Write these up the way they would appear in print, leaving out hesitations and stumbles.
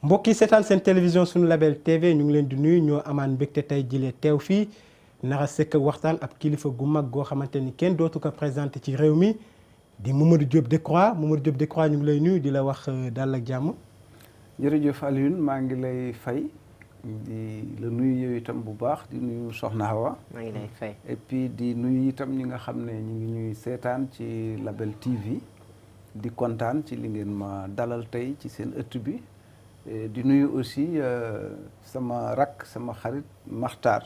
mbokk yi seetaan seen télévision sunu label TV ñu ngi leen di nuyu ñoo amaan mbégte tey jile teew fii nara sekk waxtaan ab kilifa gu mag goo xamante ni kenn dootu ko présenté ci réew mi di Mamadou Diop Decroix Mamadou Diop Decroix ñu ngi lay nuyu di la wax dal ak jàmm. jërëjëf Alioune maa ngi lay fay di la nuyu yow itam bu baax di nuyu Soxna Hawa. maa ngi lay fay et puis di nuyu itam ñi nga xam ne ñu ngi ñuy seetaan ci label TV di kontaan ci li ngeen ma dalal tey ci seen ëtt bi. di nuyu aussi sama rakk sama xarit Makhtar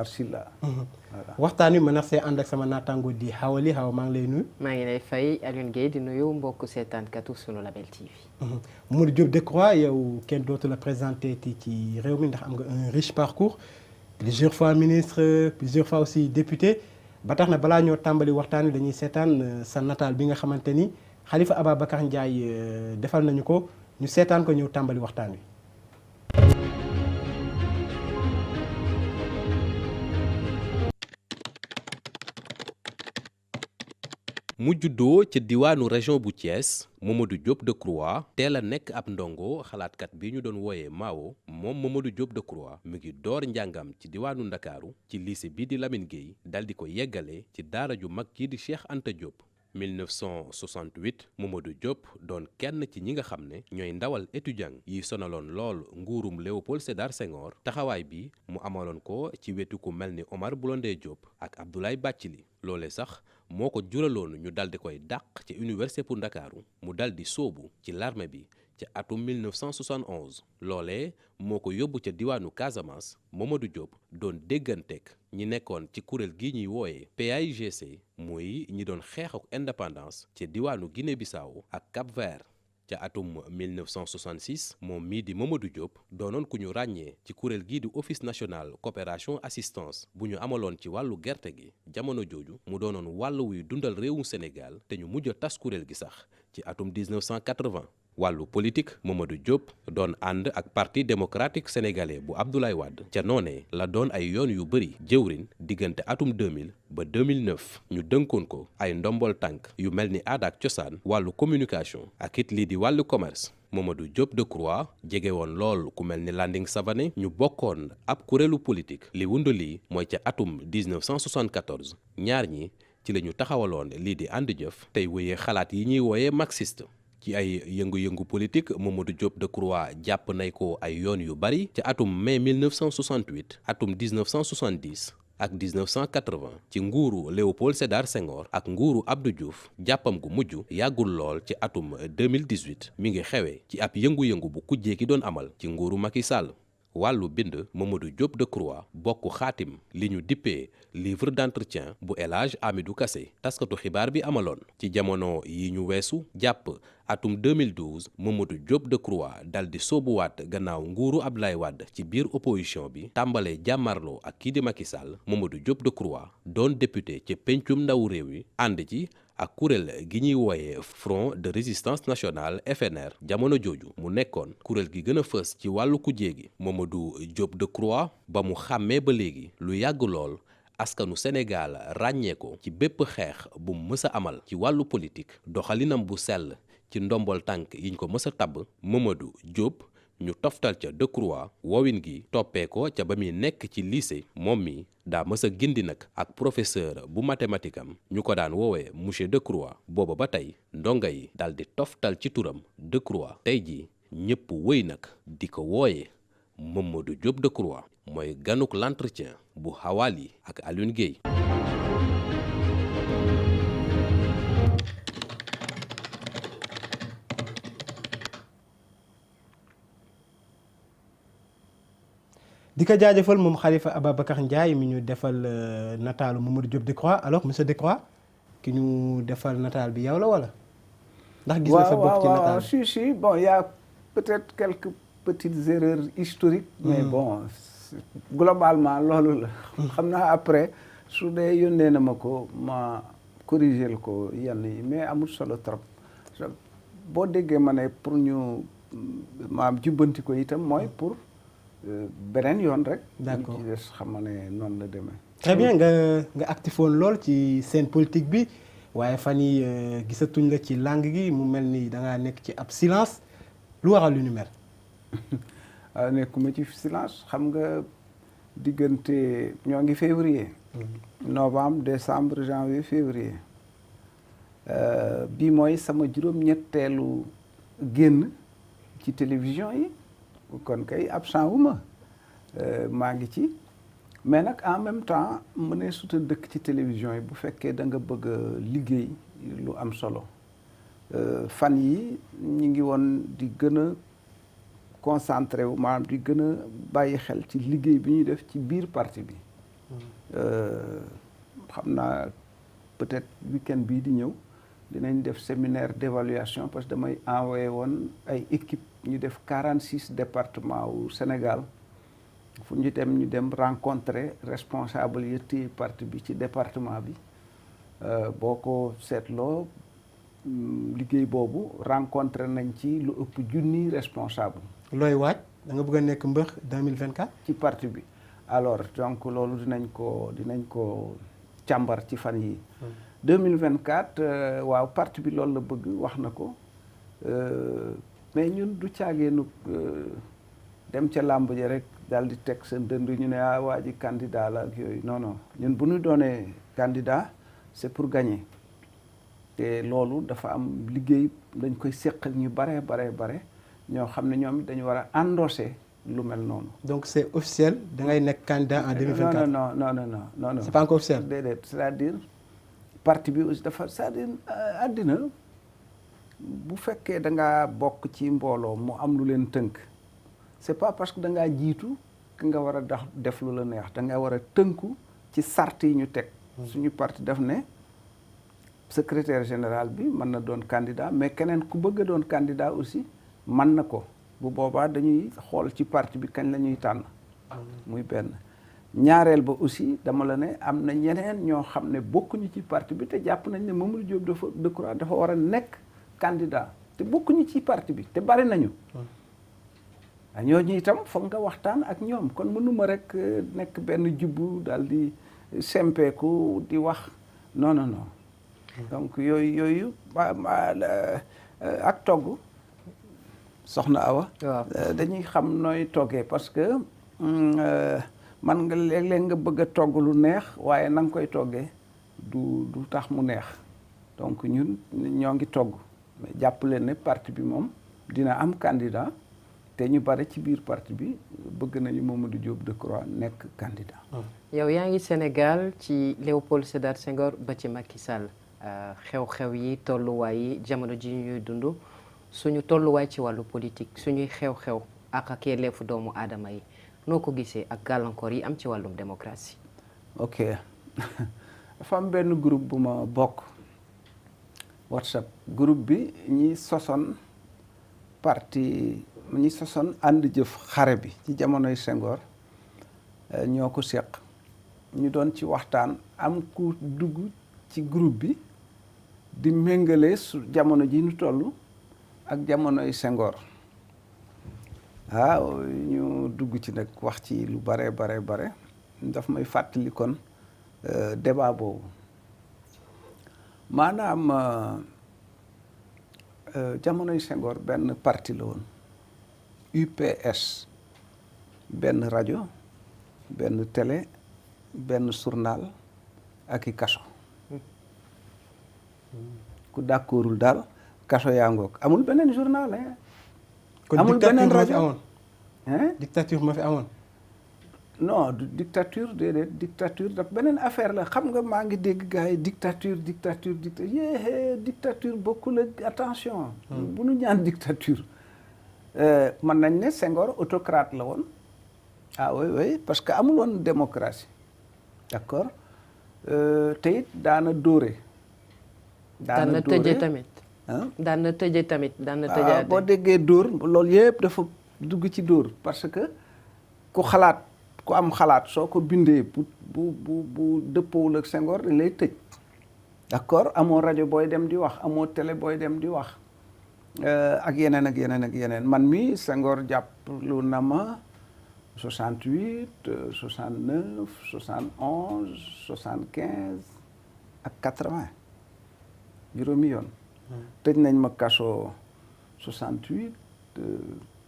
Sylla. voilà waxtaan wi mën na see ànd ak sama naataango di Xawali Xawa maa ngi lay nuyu. maa ngi lay fay Alioune Guèye di nuyu mbokku seetaankatu sunu label TV. Mamadou Diop Decroix yow kenn dootu la présenté ci réew mi ndax am nga un riche parcours plusieurs fois ministre plusieurs fois aussi député ba tax na balaa ñoo tàmbali waxtaan wi dañuy seetaan sa nataal bi nga xamante ni Khalifa Ababacar Ndiaye defal nañu ko. ñu seetaan ko ñëw tàmbali waxtaan wi. mu juddoo ca diwaanu région bu Thiès Mamadou Diop Decroix teel a nekk ab ndongo xalaatkat bi ñu doon wooyee Mao moom Mamadou Diop Decroix mu ngi door njàngam ci diwaanu Ndakaaru ci lycée bi di Lamine Gueye dal di ko yeggale ci daara ju mag ji di Cheikh Anta Diop. 1968 Mamadou Diop doon kenn ci ñi nga xam ne ñooy ndawal étudiant yi sonaloon lool nguurum Léopold Sédar Senghor taxawaay bi mu amaloon ko ci wetu ku mel ni Omar Blondin Diop ak Abdoulaye Bathily loole sax moo ko juraloon ñu dal di koy dàq ci université bu Ndakaaru mu dal di sóobu ci l'armée bi ci atum 1971 loolee moo ko yóbbu ca diwaanu Casamance Mamadou Diop doon dégganteeg ñi nekkoon ci kuréel gi ñuy wooyee PAIGC muy ñi doon xeex ak indépendance ca diwaanu Guinée-Bissau ak Cap-Vert ca atum 1966 moom mii di Mamadou Diop doonoon ku ñu ràññee ci kuréel gii di office national coopération assistance bu ñu amaloon ci wàllu gerte gi jamono jooju mu doonoon wàll wuy dundal réewum Sénégal te ñu mujj a tas kuréel gi sax ci atum 1980. wàllu politique Mamadou Diop doon ànd ak parti démocratique sénégalais bu Abdoulaye Wade ca noonee la doon ay yoon yu bëri jëwrin diggante atum 2000 ba 2009 ñu dënkoon ko ay ndombol tànk yu mel ni aada ak cosaan wàllu communication ak it lii di wàllu commerce Mamadou Diop Decroix jege woon lool ku mel ni Landing Savané ñu bokkoon ab kuréelu politique li wundu lii mooy ca atum 1974 ñaar ñi ci la ñu taxawaloon lii di ànd jëf tey wéyee xalaat yi ñuy wooyee marxiste ci ay yëngu-yëngu politique Mamadou Diop Decroix jàpp nay ko ay yoon yu bari ci atum mai 1968 atum 1970 ak 1980 ci nguuru Léopold Sédar Senghor ak nguuru Abdou Diouf jàppam gu mujj yàggul lool ci atum 2018 mi ngi xewee ci ab yëngu-yëngu bu kujjee ki doon amal ci nguuru Macky Sall wàllu bind Mamadou Diop Decroix bokk xaatim li ñu dippee livre d'entretien bu El Hadj Amidou Kassé taskatu xibaar bi amaloon ci jamono yi ñu weesu jàpp atum 2012 Mamadou Diop Decroix dal di soobuwaat gannaaw nguuru Abdoulaye Wade ci biir opposition bi tàmbalee jàmmarloo ak kii di Macky Sall Mamadou Diop Decroix doon député ca pencum ndaw réew yi ànd ci ak kuréel gi ñuy wooyee Front de Résistance Nationale FNR jamono jooju mu nekkoon kuréel gi gën a fës ci wàllu kujjee gi Mamadou Diop Decroix ba mu xàmmee ba léegi lu yàgg lool askanu Sénégal ràññee ko ci bépp xeex bu mu mës a amal ci wàllu politique doxalinam bu sell ci ndombol tànk yiñ ko mës a tabb Mamadou Diop ñu toftal ca Decroix woowin gi toppee ko ca ba muy nekk ci lycée moom mi daa mës a gindi nag ak professeur bu mathématique am ñu ko daan woowee monsieur Decroix booba ba tey ndongo yi daal di toftal ci turam Decroix tey ji ñëpp wëy nag di ko wooye Mamadou Diop Decroix mooy ganuk l'entretien bu Xawali ak Alioune Guèye. di ko jaajëfal moom Khalifa Ababacar Ndiaye mi ñu defal nataalu Mamadou Diop Decroix alors monsieur Decroix ki ñu defal nataal bi yow la wala. ndax gis nga sa bopp ci nataal bi si bon y a peut-être quelques petites erreurs historiques. mais bon globalement loolu la. xam naa après su dee yónnee na ma ko ma corriger ko yenn yi mais amul solo trop boo déggee ma ne pour ñu ma jubbanti ko itam mooy pour. beneen yoon rek. d'accord ci des xam ne noonu la demee. très bien nga actif woon lool ci scène politique bi waaye fan yi gisatuñ la ci langue gi mu mel ni da ngaa nekk ci ab silence lu waral lu ni mel. nekkuma ci silence xam nga diggante ñoo ngi février. novembre décembre janvier février. bii mooy sama juróom-ñetteelu génn ci télévision yi kon kay absent wu ma maa ngi ci mais nag en même temps mu ne suta dëkk ci télévision yi bu fekkee da nga bëgg a liggéey lu am solo fan yi ñi ngi woon di gën a concentré wu maanaam di gën a bàyyi xel ci liggéey bi ñuy def ci biir parti bi xam naa peut-être week-end bii di ñëw dinañ def séminaire d'évaluation parce que damay envoyé woon ay équipe ñu def 46 départements wu Sénégal fu ñu dem rencontrer responsable yi téye parti bi ci département bi boo ko seetloo liggéey boobu rencontré nañ ci lu ëpp junni responsable. looy waaj da nga bëgg a nekk mbër 2024. ci parti bi alors donc loolu dinañ ko càmbar ci fan yi 2024 waaw parti bi loolu la bëgg wax na ko mais ñun du caageenu dem ca làmb ji rek daal di teg seen dënd ñu ne waa ji candidat la ak yooyu non ñun bu ñu doonee candidat c'est pour gagner te loolu dafa am liggéey dañ koy séq ñu bare ñoo xam ne ñoom dañu war a endosser lu mel noonu. donc c'est officiel da ngay nekk candidat en 2024. non. c'est pas encore officiel. déedéet c'est-à-dire parti bi aussi dafa c'est-à-dire àddina bu fekkee da ngaa bokk ci mbooloo mu am lu leen tënk c'est pas parce que da ngaa jiitu que nga war a def lu la neex da nga war a tënku ci sart yi ñu teg. suñu parti daf ne secrétaire général bi mën na doon candidat mais keneen ku bëgg a doon candidat aussi mën na ko bu boobaa dañuy xool ci parti bi kañ la ñuy tànn. muy benn. ñaareel ba aussi dama la ne am na ñeneen ñoo xam ne bokkuñu ci parti bi te jàpp nañ ne Mamadou Diop Decroix dafa war a nekk candidat te bokkuñu ci parti bi te bari nañu. ñooñu itam foog nga waxtaan ak ñoom kon mënuma rek nekk benn jubbu daal di sempeeku di wax non. donc yooyu ak togg soxna Awa. dañuy xam nooy toggee parce que man nga léeg-léeg nga bëgg a togg lu neex waaye na nga koy toggee du tax mu neex donc ñun ñoo ngi togg mais jàpp leen ne parti bi moom dina am candidat te ñu bare ci biir parti bi bëgg nañu Mamadou Diop Decroix nekk candidat. yow yaa ngi Sénégal ci Léopold Sédar Senghor ba ci Macky Sall xew-xew yi tolluwaay yi jamono ji ñuy dund suñu tolluwaay ci wàllu politique suñuy xew-xew ak yelleefu doomu aadama yi noo ko gisee ak gàllankoor yi am ci wàllum démocratie. ok dafa am benn groupe bu ma bokk WhatsApp groupe bi ñi sosoon ànd jëf xare bi ci jamonoy Senghor ñoo ko seq ñu doon ci waxtaan am ku dugg ci groupe bi di méngale jamono ji ñu toll ak jamonoy Senghor ñu dugg ci nag wax ci lu bare daf may fàttali kon débat boobu maanaam jamonoy Senghor benn parti la woon UPS benn rajo benn télé benn journal ak i kaso ku d'accordul daal kaso yaa ngoog amul beneen journal amul beneen rajo dictature ma fi amoon. non du dictature déedéet dictature daf beneen affaire la xam nga maa ngi dégg gars yi dictature dictature bokkul ak attention. bu nu ñaan dictature. mën nañ ne Senghor autocrate la woon. oui parce que amul woon démocratie d'accord te it daana dóore. daana tëje tamit. daana tëje tamit daana tëjaate. boo déggee dóor loolu yëpp dafa dugg ci dóor parce que ku am xalaat soo ko bindee bu dëppoowul ak Senghor dañ lay tëj d'accord amoo rajo booy dem di wax amoo télé booy dem di wax ak yeneen man mi Senghor jàppalu na ma 68 69 71 75 ak 80 juróomi yoon tëj nañ ma kaso 68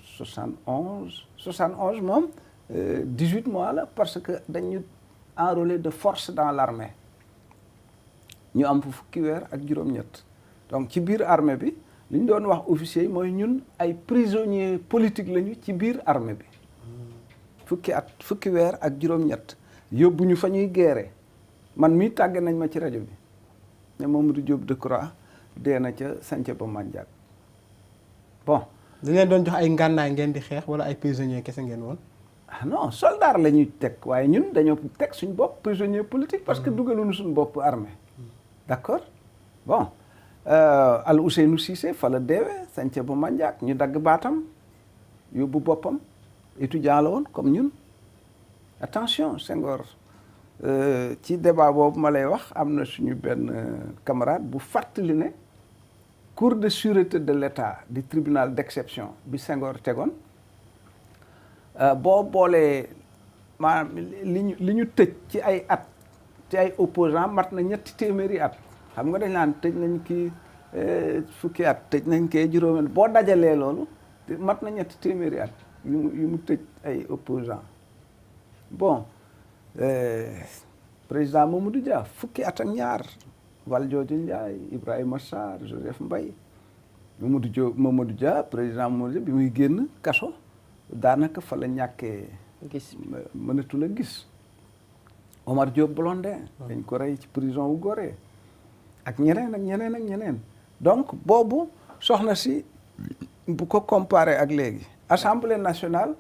71 moom 18 mois la parce que dañu enrôlé de force dans l'armée ñu am fa fukki weer ak juróom-ñett donc ci biir armée bi li ñu doon wax officiers yi mooy ñun ay prisonniers politiques lañu ci biir armée bi fukki weer ak juróom-ñett yóbbu ñu fa ñuy guerre man mii tàgge nañ ma ci rajo bi ne Mamadou Diop Decroix dee na ca Santhiaba Mandiack bon. dañ leen doon jox ay ngànnaay ngeen di xeex wala ay prisonniers kese ngeen woon. ah non soldat la ñuy teg waaye ñun dañoo teg suñ bopp prisonnier politique parce que dugaluñu suñ bopp armée d'accord bon Al Ousseynou Cissé fa la deewee Santhiaba Mandiack ñu dagg baatam yóbbu boppam étudiant la woon comme ñun attention Senghor ci débat boobu ma lay wax am na suñu benn camarade bu fàttali ne cour de sûreté de l'État du tribunal d'exception bi Senghor tegoon boo boolee maanaam li ñu tëj ci ay at ci ay opposants mat na 300 at xam nga dañ naan tëj nañ kii fukki at tëj nañ kee juróomi boo dajalee loolu mat na 300 at yu mu tëj ay opposants bon président Mamadou Dia fukki at ak ñaar Valdiodio Ndiaye Ibrahima Sarr Joseph Mbaye Mamadou Dia président Mamadou Dia bi muy génn kaso daanaka fa la ñàkkee mënatul a gis Omar Diop Blondin dañ ko rey ci prison wu Gorée ak ñeneen donc boobu soxna si bu ko comparé ak léegi Assemblée nationale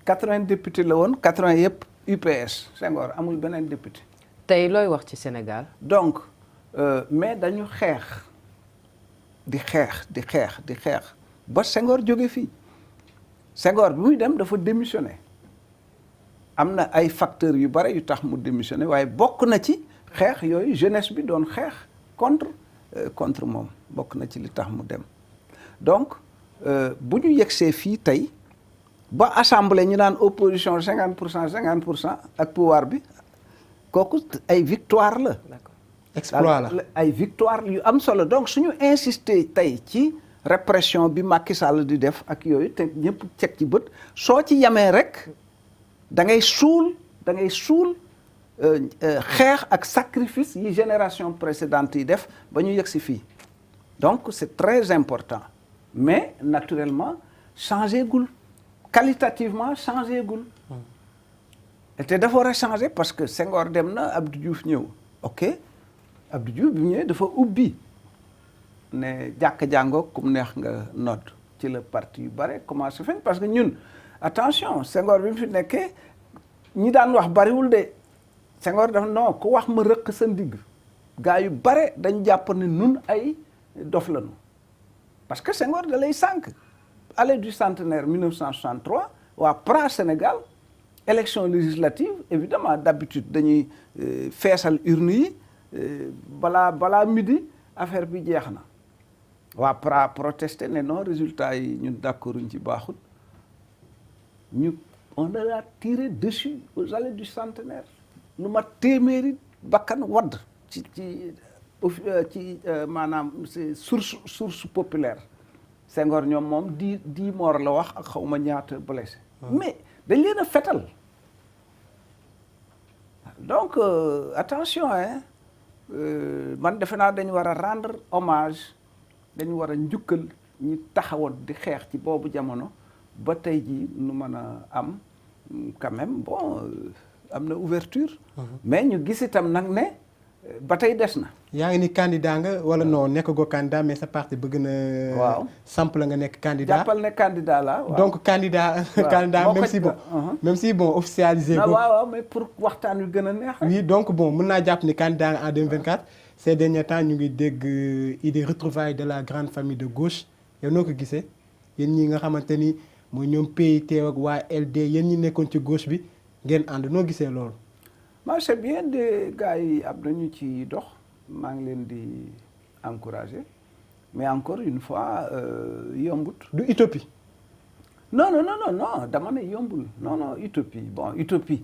80 députés la woon 80 yëpp UPS Senghor amul beneen député. tey looy wax ci Sénégal. donc mais dañu xeex di xeex ba Senghor jóge fii Senghor bi muy dem dafa démissionné am na ay facteurs yu bare yu tax mu démissionné waaye bokk na ci xeex yooyu jeunesse bi doon xeex contre moom bokk na ci li tax mu dem donc bu ñu yegsee fii tey ba assemblée ñu naan opposition 50% ak pouvoir bi kooku ay victoire la. D'accord. Exploit la ay victoire yu am solo donc suñu insister tey ci répression bi Macky Sall di def ak yooyu te ñëpp teg ci bët soo ci yamee rek da ngay suul xeex ak sacrifice yi génération précédente yi def ba ñu yegsi fii donc c'est très important mais naturellement changé gul qualitativement changé gul te dafa war a changé parce que Senghor dem na Abdou Diouf ñëw ok Abdou Diouf bi ñëwee dafa ubbi ne jàkk jàngoo kum neex nga nodd ci la parti yu bare commencé feeñ parce que ñun attention Senghor bi mu fi nekkee ñi daan wax bariwul de Senghor dafa non ku wax ma rëq sa ndigg gaa yu bare dañ jàpp ne nun ay dof lañu parce que Senghor da lay sànq allée du centenaire 1963 waa PRA Sénégal élection législative évidemment d'habitude dañuy feesal urne yi balaa midi affaire bi jeex na waa PRA protesté ne non résultat yi ñun d'accorduñ ci baaxul on a tiré dessus aux allées du centenaire lu ma téeméeri bakkan wadd ci maanaam c'est source populaire Senghor ñoom moom 10 morts la wax ak xawma ñaata blessé mais dañ leen a fetal donc attention man defe naa dañu war a rendre hommage dañu war a njukkal ñi taxawoon di xeex ci boobu jamono ba tey ji nu mën a am quand même bon am na ouverture mais ñu gis itam nag ne ba tey des na. yaa ngi ni candidat nga wala non nekk goo candidat mais sa parti bëgg na. waaw samp la nga nekk candidat. jàppal ne candidat la waaw. donc candidat. candidat même si bon officialisé. waaw mais pour waxtaan wi gën a neex. oui donc bon mën naa jàpp ni candidat en 2024. ces derniers temps ñu ngi dégg idée retrouvailles de la grande famille de gauche yow noo ko gisee yéen ñi nga xamante ni mooy ñoom PIT ak waa LD yéen ñi nekkoon ci gauche bi ngeen ànd noo gisee loolu. c'est bien de gars yi am nañu ci dox maa ngi leen di encourager mais encore une fois yombut. du utopie. non dama ne yombul non utopie bon utopie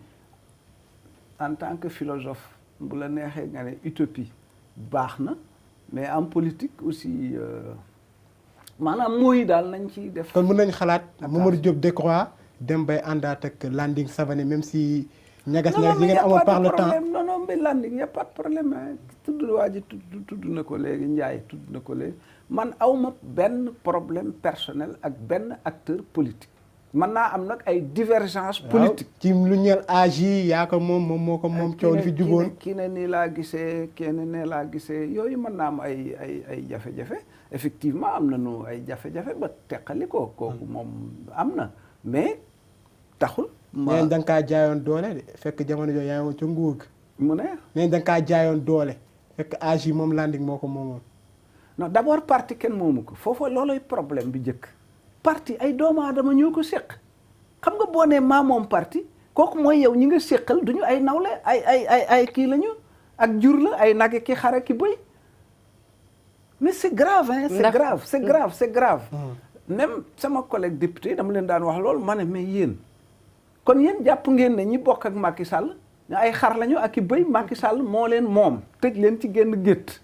en tant que philosophe bu la neexee nga ne utopie baax na mais en politique aussi maanaam mooy daal nañ ci def. kon mën nañ xalaat Mamadou Diop Decroix dem bay àndaat ak Landing Savané même si ñagas yi ngeen amoon par le temps. non non mais Landing y a pas de problème tudd waa ji tudd na ko léegi Ndiaye tudd na ko léegi man awma benn problème personnel ak benn acteur politique. mën naa am nag ay divergence politique ci lu ñeel âge yi yaa ko moom moo ko moom coow li fi jugoon kii ne nii laa gisee kenn ne laa gisee yooyu mën naa am ay jafe-jafe effectivement am nañu ay jafe-jafe ba teqali ko kooku moom am na mais taxul neen da nga kaa jaayoon doole de fekk jamono jooju yaa ngi woon ca nguur gi mu ne neen da nga kaa jaayoon doole fekk âge yi moom Landing moo ko moomoon non d'abord parti kenn moomu ko foofu looloy problème bi njëkk parti ay doomu aadama ñoo ko séq xam nga boo nee maa moom parti kooku mooy yow ñi nga séqal duñu ay nawle ay kii lañu ak jur la ay nag ki xare ki bëy mais c'est grave hein c'est grave même sama collègue député dama leen daan wax loolu ma ne mais yéen kon yéen jàpp ngeen ne ñi bokk ak Macky Sall ñu ay xar lañu ak i bëy Macky Sall moo leen moom tëj leen ci génn gétt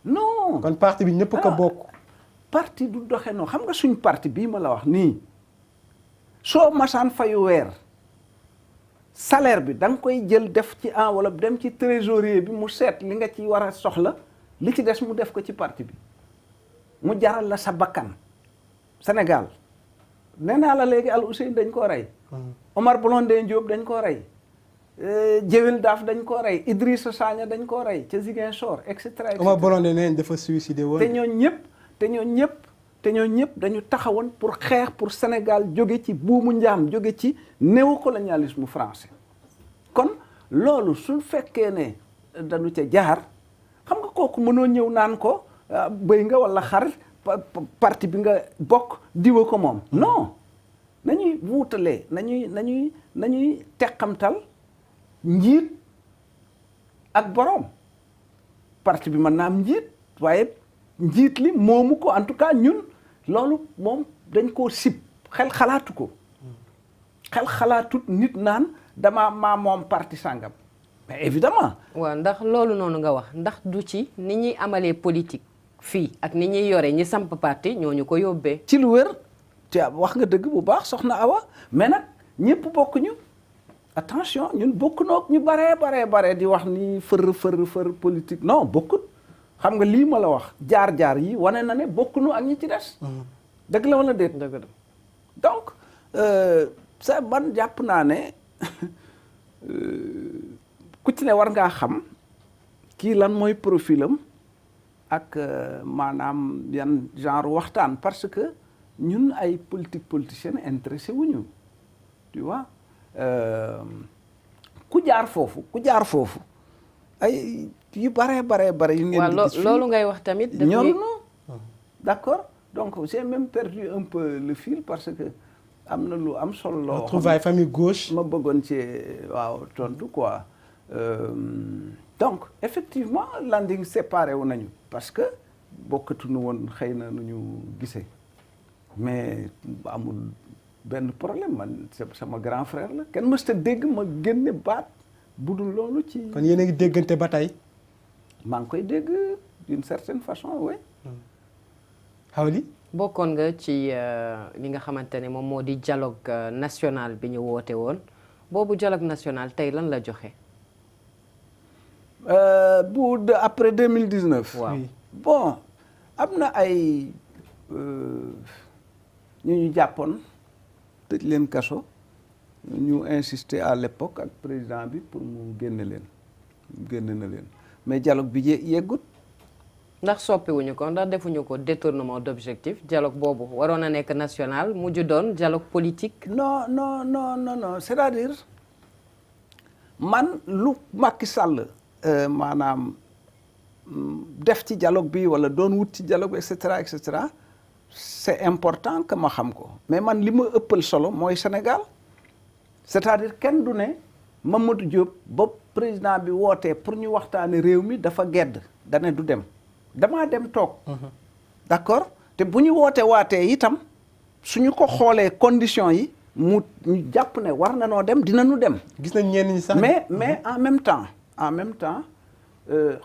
non kon parti bi ñëpp ko bokk parti du doxe noonu xam nga suñ parti bii ma la wax nii soo masaan fayu weer salaire bi da nga koy jël def ci enveloppe dem ci trésorier bi mu seet li nga ci war a soxla li ci des mu def ko ci parti bi mu jaral la sa bakkan Sénégal nee naa la léegi Al Ousseyn dañ koo rey Omar Blondin Diop dañ koo rey Djibril Daaf dañ koo rey Idrissa Sagna dañ koo rey ca Ziguinchor et cetera Omar Blondin neen dafa suicidé woon te ñoo ñëpp dañu taxawoon pour xeex pour Sénégal jóge ci buumu njaam jóge ci néocolonialisme français kon loolu su fekkee ne dañu ca jaar xam nga kooku mënoo ñëw naan ko bëy nga wala xar parti bi nga bokk diwa ko moom non nañuy wuutalee nañuy teqamtal njiit ak boroom parti bi mën naa am njiit waaye njiit li moomu ko en tout cas ñun loolu moom dañ koo sib xel xalaatu ko xel xalaatut nit naan maa moom parti sàngam mais évidemment waaw ndax loolu noonu nga wax ndax du ci ni ñuy amalee politique fii ak ni ñuy yore ñi samp parti ñooñu ko yóbbee ci lu wér te wax nga dëgg bu baax soxna Awa mais nag ñëpp bokkuñu attention ñun bokkunoog ñu baree di wax ni fër politique non bokkut xam nga lii ma la wax jaar-jaar yi wane na ne bokkunu ak ñi ci des dëgg la wala déet dëgg la donc sa ban jàpp naa ne ku ci ne war ngaa xam kii lan mooy profilam ak maanaam yan genre waxtaan parce que ñun ay politicienne intéressé wuñu tu vois ku jaar foofu ay yu bare yu ngeen di gis loolu ngay wax tamit ñoom d'accord donc j'ai même perdu un peu le fil parce que am na lu am solo loo trouvaille famille gauche ma bëggoon ci waaw tontu quoi donc effectivement Landing séparé wu nañu parce que bokkatuñu woon xëy na nu ñu gisee mais amul benn problème man sama grand frère la kenn mësta dégg ma génne baat budul loolu ci kon yéen a ngi déggante ba tey maa ngi koy dégg d'une certaine façon oui Xawli bokkoon nga ci li nga xamante ne moom moo di dialogue national bi ñu woote woon boobu dialogue national tey lan la joxe après 2019 waaw bon am na ay ñu jàppoon tëj leen kaso ñu insister à l'époque ak président bi pour mu génn na leen mais dialogue bi yeggut ndax soppiwuñu ko ndax defuñu ko détournement d'objectif dialogue boobu waroon a nekk national mujj doon dialogue politique non c'est-à-dire man lu Macky Sall maanaam def ci dialogue bi wala doon wut ci dialogue bi et cetera c'est important que ma xam ko mais man li ma ëppal solo mooy Sénégal c'est-à-dire kenn du ne Mamadou Diop ba président bi wootee pour ñu waxtaane réew mi dafa gedd dane du dem damaa dem toog d'accord te bu ñu waatee itam suñu ko xoolee conditions yi ñu jàpp ne war na noo dem dinañu dem gis nañ ñenn ñi sax mais en même temps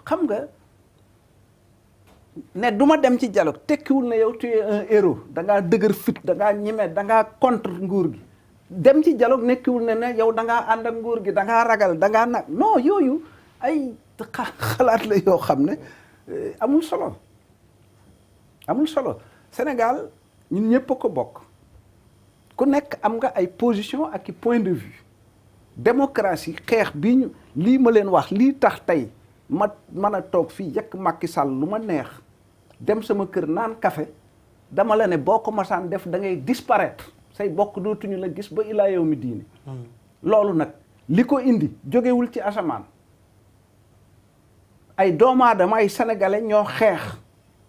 xam nga ne du ma dem ci dialogue tekkiwul ne yow tu es un héros da ngaa dëgër fit da ngaa ñeme da ngaa contre nguur gi dem ci dialogue nekkiwul ne yow da ngaa ànd ak nguur gi da ngaa ragal da ngaa nag non yooyu ay xalaat la yoo xam ne amul solo amul solo Sénégal ñun ñëpp a ko bokk ku nekk am nga ay position ak i point de vue démocratie xeex bii ñu lii ma leen wax lii tax tey ma mën a toog fii yekk Macky Sall lu ma neex dem sama kër naan café dama la ne boo ko masaan def da ngay disparaître say bokk dootuñu la gis ba ilaa yow mi diine loolu nag li ko indi jógewul ci asamaan ay doomu aadama ay sénégalais ñoo xeex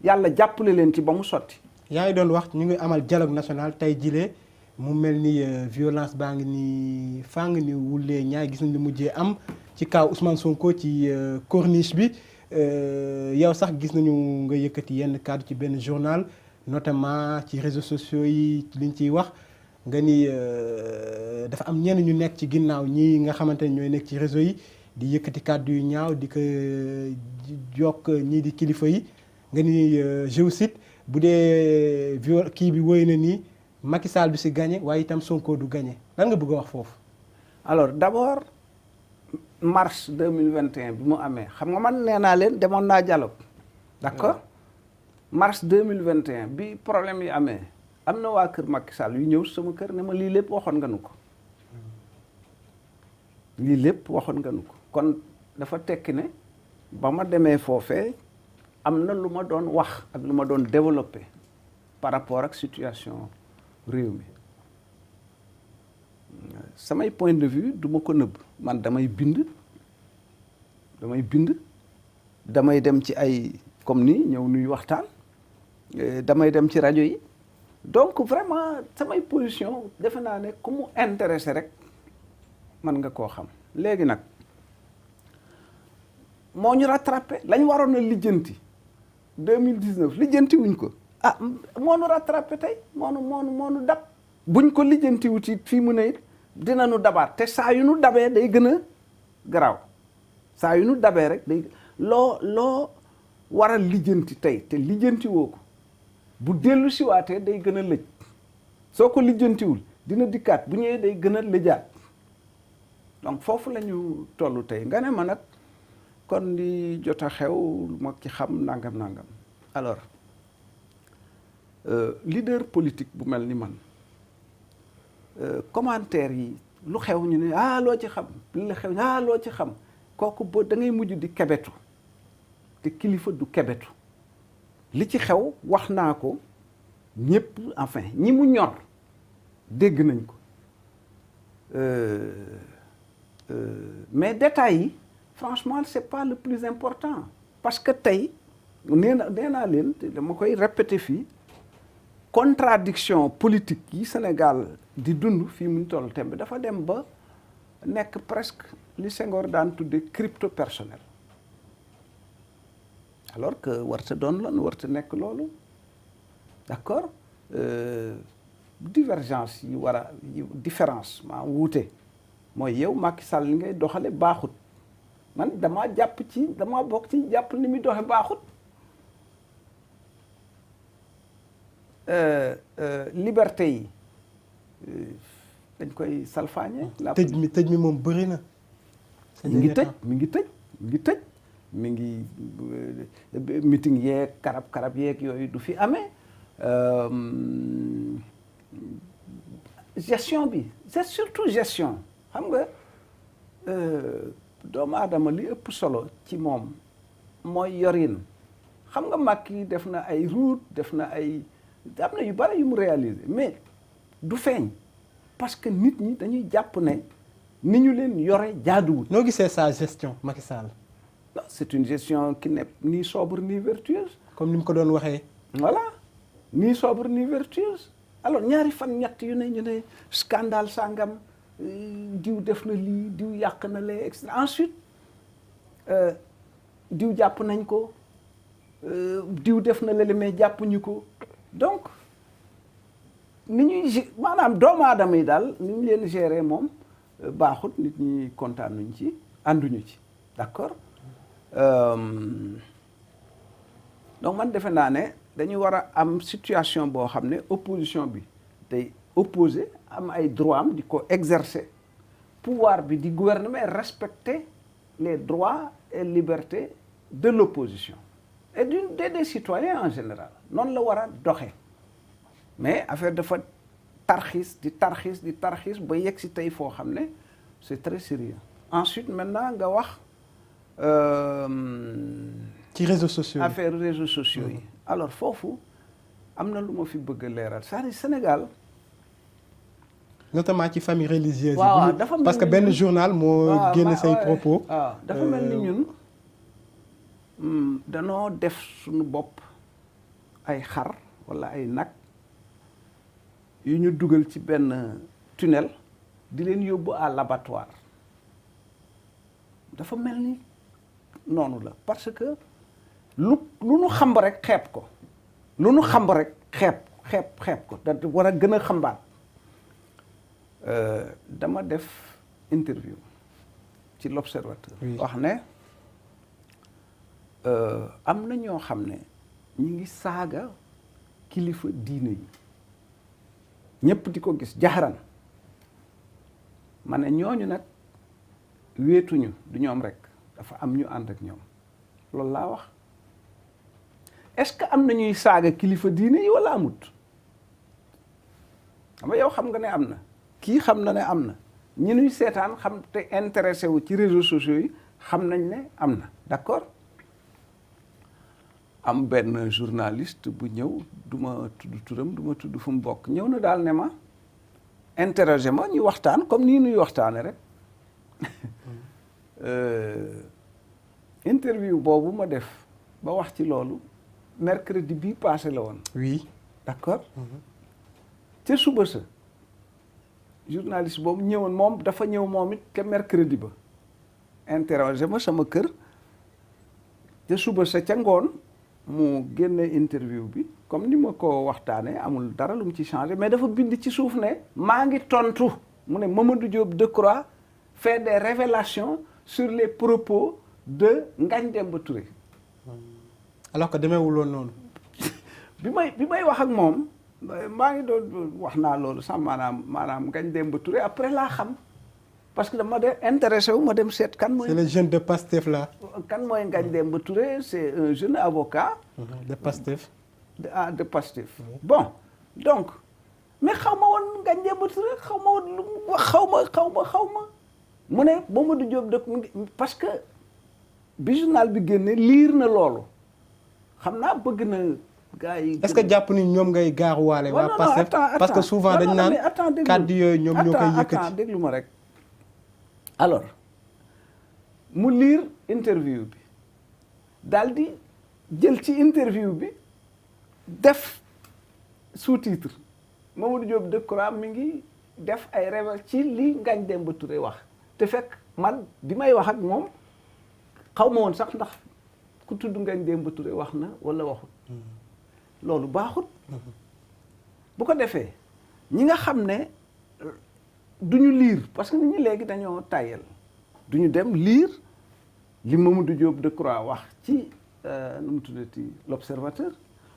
yàlla jàppale leen ci ba mu sotti. yaa ngi doon wax ñu ngi amal dialogue national tey jilee mu mel ni violence baa ngi ni fàng ni wulee ñaay gis nañ li mujjee am ci kaw Ousmane Sonko ci corniche bi yow sax gis nañu nga yëkkati yenn kàddu ci benn journal notamment ci réseaux sociaux yi liñ ciy wax nga ni dafa am ñenn ñu nekk ci ginnaaw ñii nga xamante ne ñooy nekk ci réseau yi di yëkkati kàddu yu ñaaw di ko jokk ñii di kilifa yi nga ni je vous cite bu dee kii bi woy na nii Macky Sall du si gagné waaye itam Sonko du gagné lan nga bëgg a wax foofu. alors d'abord mars 2021 bi mu amee xam nga man nee naa leen demoon naa dialogue d'accord mars 2021 bi problème yi amee am na waa kër Macky Sall yu ñëw sama kër ne ma lii lépp waxoon nga nu ko lii lépp waxoon nga nu ko kon dafa tekki ne ba ma demee foofee am na lu ma doon wax ak lu ma doon développé par rapport ak situation réew mi samay point de vue du ma ko nëbb man damay bind damay dem ci ay comme ni ñëw nuy waxtaan damay dem ci rajo yi donc vraiment samay position defe naa ne ku mu intéressé rek man nga koo xam léegi nag moo ñu rattrapé lañ waroon a lijjanti 2019 lijjanti wuñ ko ah moo nu rattrapé tey moo nu dab buñ ko lijjanti wuti fii mu ne it dina nu dabaat te saa yu nu dabee day gën a garaaw saa yu nu dabee rek day loo war a lijjanti tey te lijjanti woo ko bu dellu siwaatee day gën a lëj soo ko lijjantiwul dina dikkaat bu ñëwee day gën a lëjaat donc foofu la ñu toll tey nga ne ma nag kon di jot a xew ma ci xam nangam alors leader politique bu mel ni man commentaire yi lu xew ñu ne loo ci xam li la xew loo ci xam kooku boo da ngay mujj di kebetu te kilifa du kebetu li ci xew wax naa ko ñëpp enfin ñi mu ñor dégg nañ ko mais détails yi franchement c'est pas le plus important parce que tey nee naa leen dama koy répéter fii contradiction politique yi Sénégal di dund fii mu toll tembe dafa dem ba nekk presque li Senghor daan tudde crypto personnel alors que warta doon lan warta nekk loolu d'accord divergence yi war a différence maa wuute mooy yow Macky Sall li ngay doxale baaxut man dama bokk ci jàpp ni muy doxe baaxut liberté yi dañ koy salfaañe tëj mi moom bëri na mi ngi meeting yeeg karab yeeg yooyu du fi amee gestion bi c'est surtout gestion xam nga doomu aadama li ëpp solo ci moom mooy yorin xam nga Macky def na ay route def na ay am na yu bari yu mu réaliser mais du feeñ parce que nit ñi dañuy jàpp ne ni ñu leen yore jaaduwul. noo gisee sa gestion Macky Sall. non c'est une gestion qui n'est ni sobre ni vertueuse. comme ni mu ko doon waxee. voilà ni sobre ni vertueuse alors ñaari fan ñett yu ne ñu ne scandale sangam diw def na lii diw yàq na lee et cetera ensuite diw jàpp nañ ko diw def na lele mais jàppuñu ko donc ni ñuy maanaam doomu aadama yi daal ni ñu leen gérer moom baaxut nit ñi kontaanuñ ci ànduñu ci d'accord donc man defe naa ne dañu war a am situation boo xam ne opposition bi day opposé am ay droit am di ko exercer pouvoir bi di gouvernement respecter les droits et libertés de l'opposition et des citoyens en général noonu la war a doxee mais affaire dafa tarxiis ba yegg si tey foo xam ne c'est très sérieux ensuite maintenant nga wax ci réseaux sociaux affaire réseaux sociaux yi alors foofu am na lu ma fi bëgg a leeral c'est-à-dire Sénégal notamment ci famille religieuse waaw yi dafa mel parce que benn journal moo génne say propos waaw dafa mel ni ñun danoo def suñu bopp ay xar walla ay nag yu ñu dugal ci benn tunnel di leen yóbbu à l'abattoir dafa mel ni noonu la parce que lu nu xamb rek xeeb ko lu nu xamb rek xeeb ko da war a gën a xambaat dama def interview ci l'Observateur wax ne am na ñoo xam ne ñi ngi saaga kilifa diine yi ñëpp di ko gis jaxaran ma ne ñooñu nag wéetuñu du ñoom rek dafa am ñu ànd ak ñoom loolu laa wax est-ce que am na ñuy saaga kilifa diine yi walla amut xam nga yow xam nga ne am na kii xam na ne am na ñi nuy seetaan xam te intéressé wu ci réseaux sociaux yi xam nañ ne am na d'accord am benn journaliste bu ñëw du ma tudd turam du ma tudd fu mu bokk ñëw na daal ne ma interroger ma ñu waxtaan comme nii nuy waxtaane rek interview boobu ma def ba wax ci loolu mercredi bii passé la woon. oui d'accord ca suba sa journaliste boobu ñëwoon moom dafa ñëw moom it ca mercredi ba interroger ma sama kër ca suba sa ca ngoon mu génne interview bi comme ni ma ko waxtaanee amul dara lu mu ci changé mais dafa bind ci suuf ne maa ngi tontu mu ne Mamadou Diop Decroix fait des révélations sur les propos de Ngagne Demba Touré. alors que demeewul woon noonu. bi may wax ak moom maa ngi doon wax naa loolu sax maanaam Ngagne Demba Touré après laa xam parce que dama de intéressé wu ma dem seet kan mooy. c'est le jeune de Pastef là. kan mooy Ngagne Demba Touré c'est un jeune avocat. de Pastef. de Pastef. bon donc mais xaw ma woon Ngagne Demba Touré xaw ma woon lu mu wax xaw ma mu ne Mamadou Diop parce que bi journal bi génne liir na loolu xam naa bëgg na gars yi. est-ce que jàpp ni ñoom ngay gaaruwaale. waa Pastef parce que souvent dañ naan kàddu yooyu ñoom ñoo koy yëkkati. attends déglu ma rek alors mu liir interview bi daal di jël ci interview bi def sous-titre Mamadou Diop Decroix mi ngi def ay révélations ci li Ngagne Demba Touré wax te fekk man bi may wax ak moom xaw ma woon sax ndax ku tudd Ngagne Demba Touré wax na wala waxut loolu baaxut bu ko defee ñi nga xam ne duñu lire parce que nit ñi léegi dañoo tàyyel duñu dem lire li Mamadou Diop Decroix wax ci nu mu tuddati l'Observateur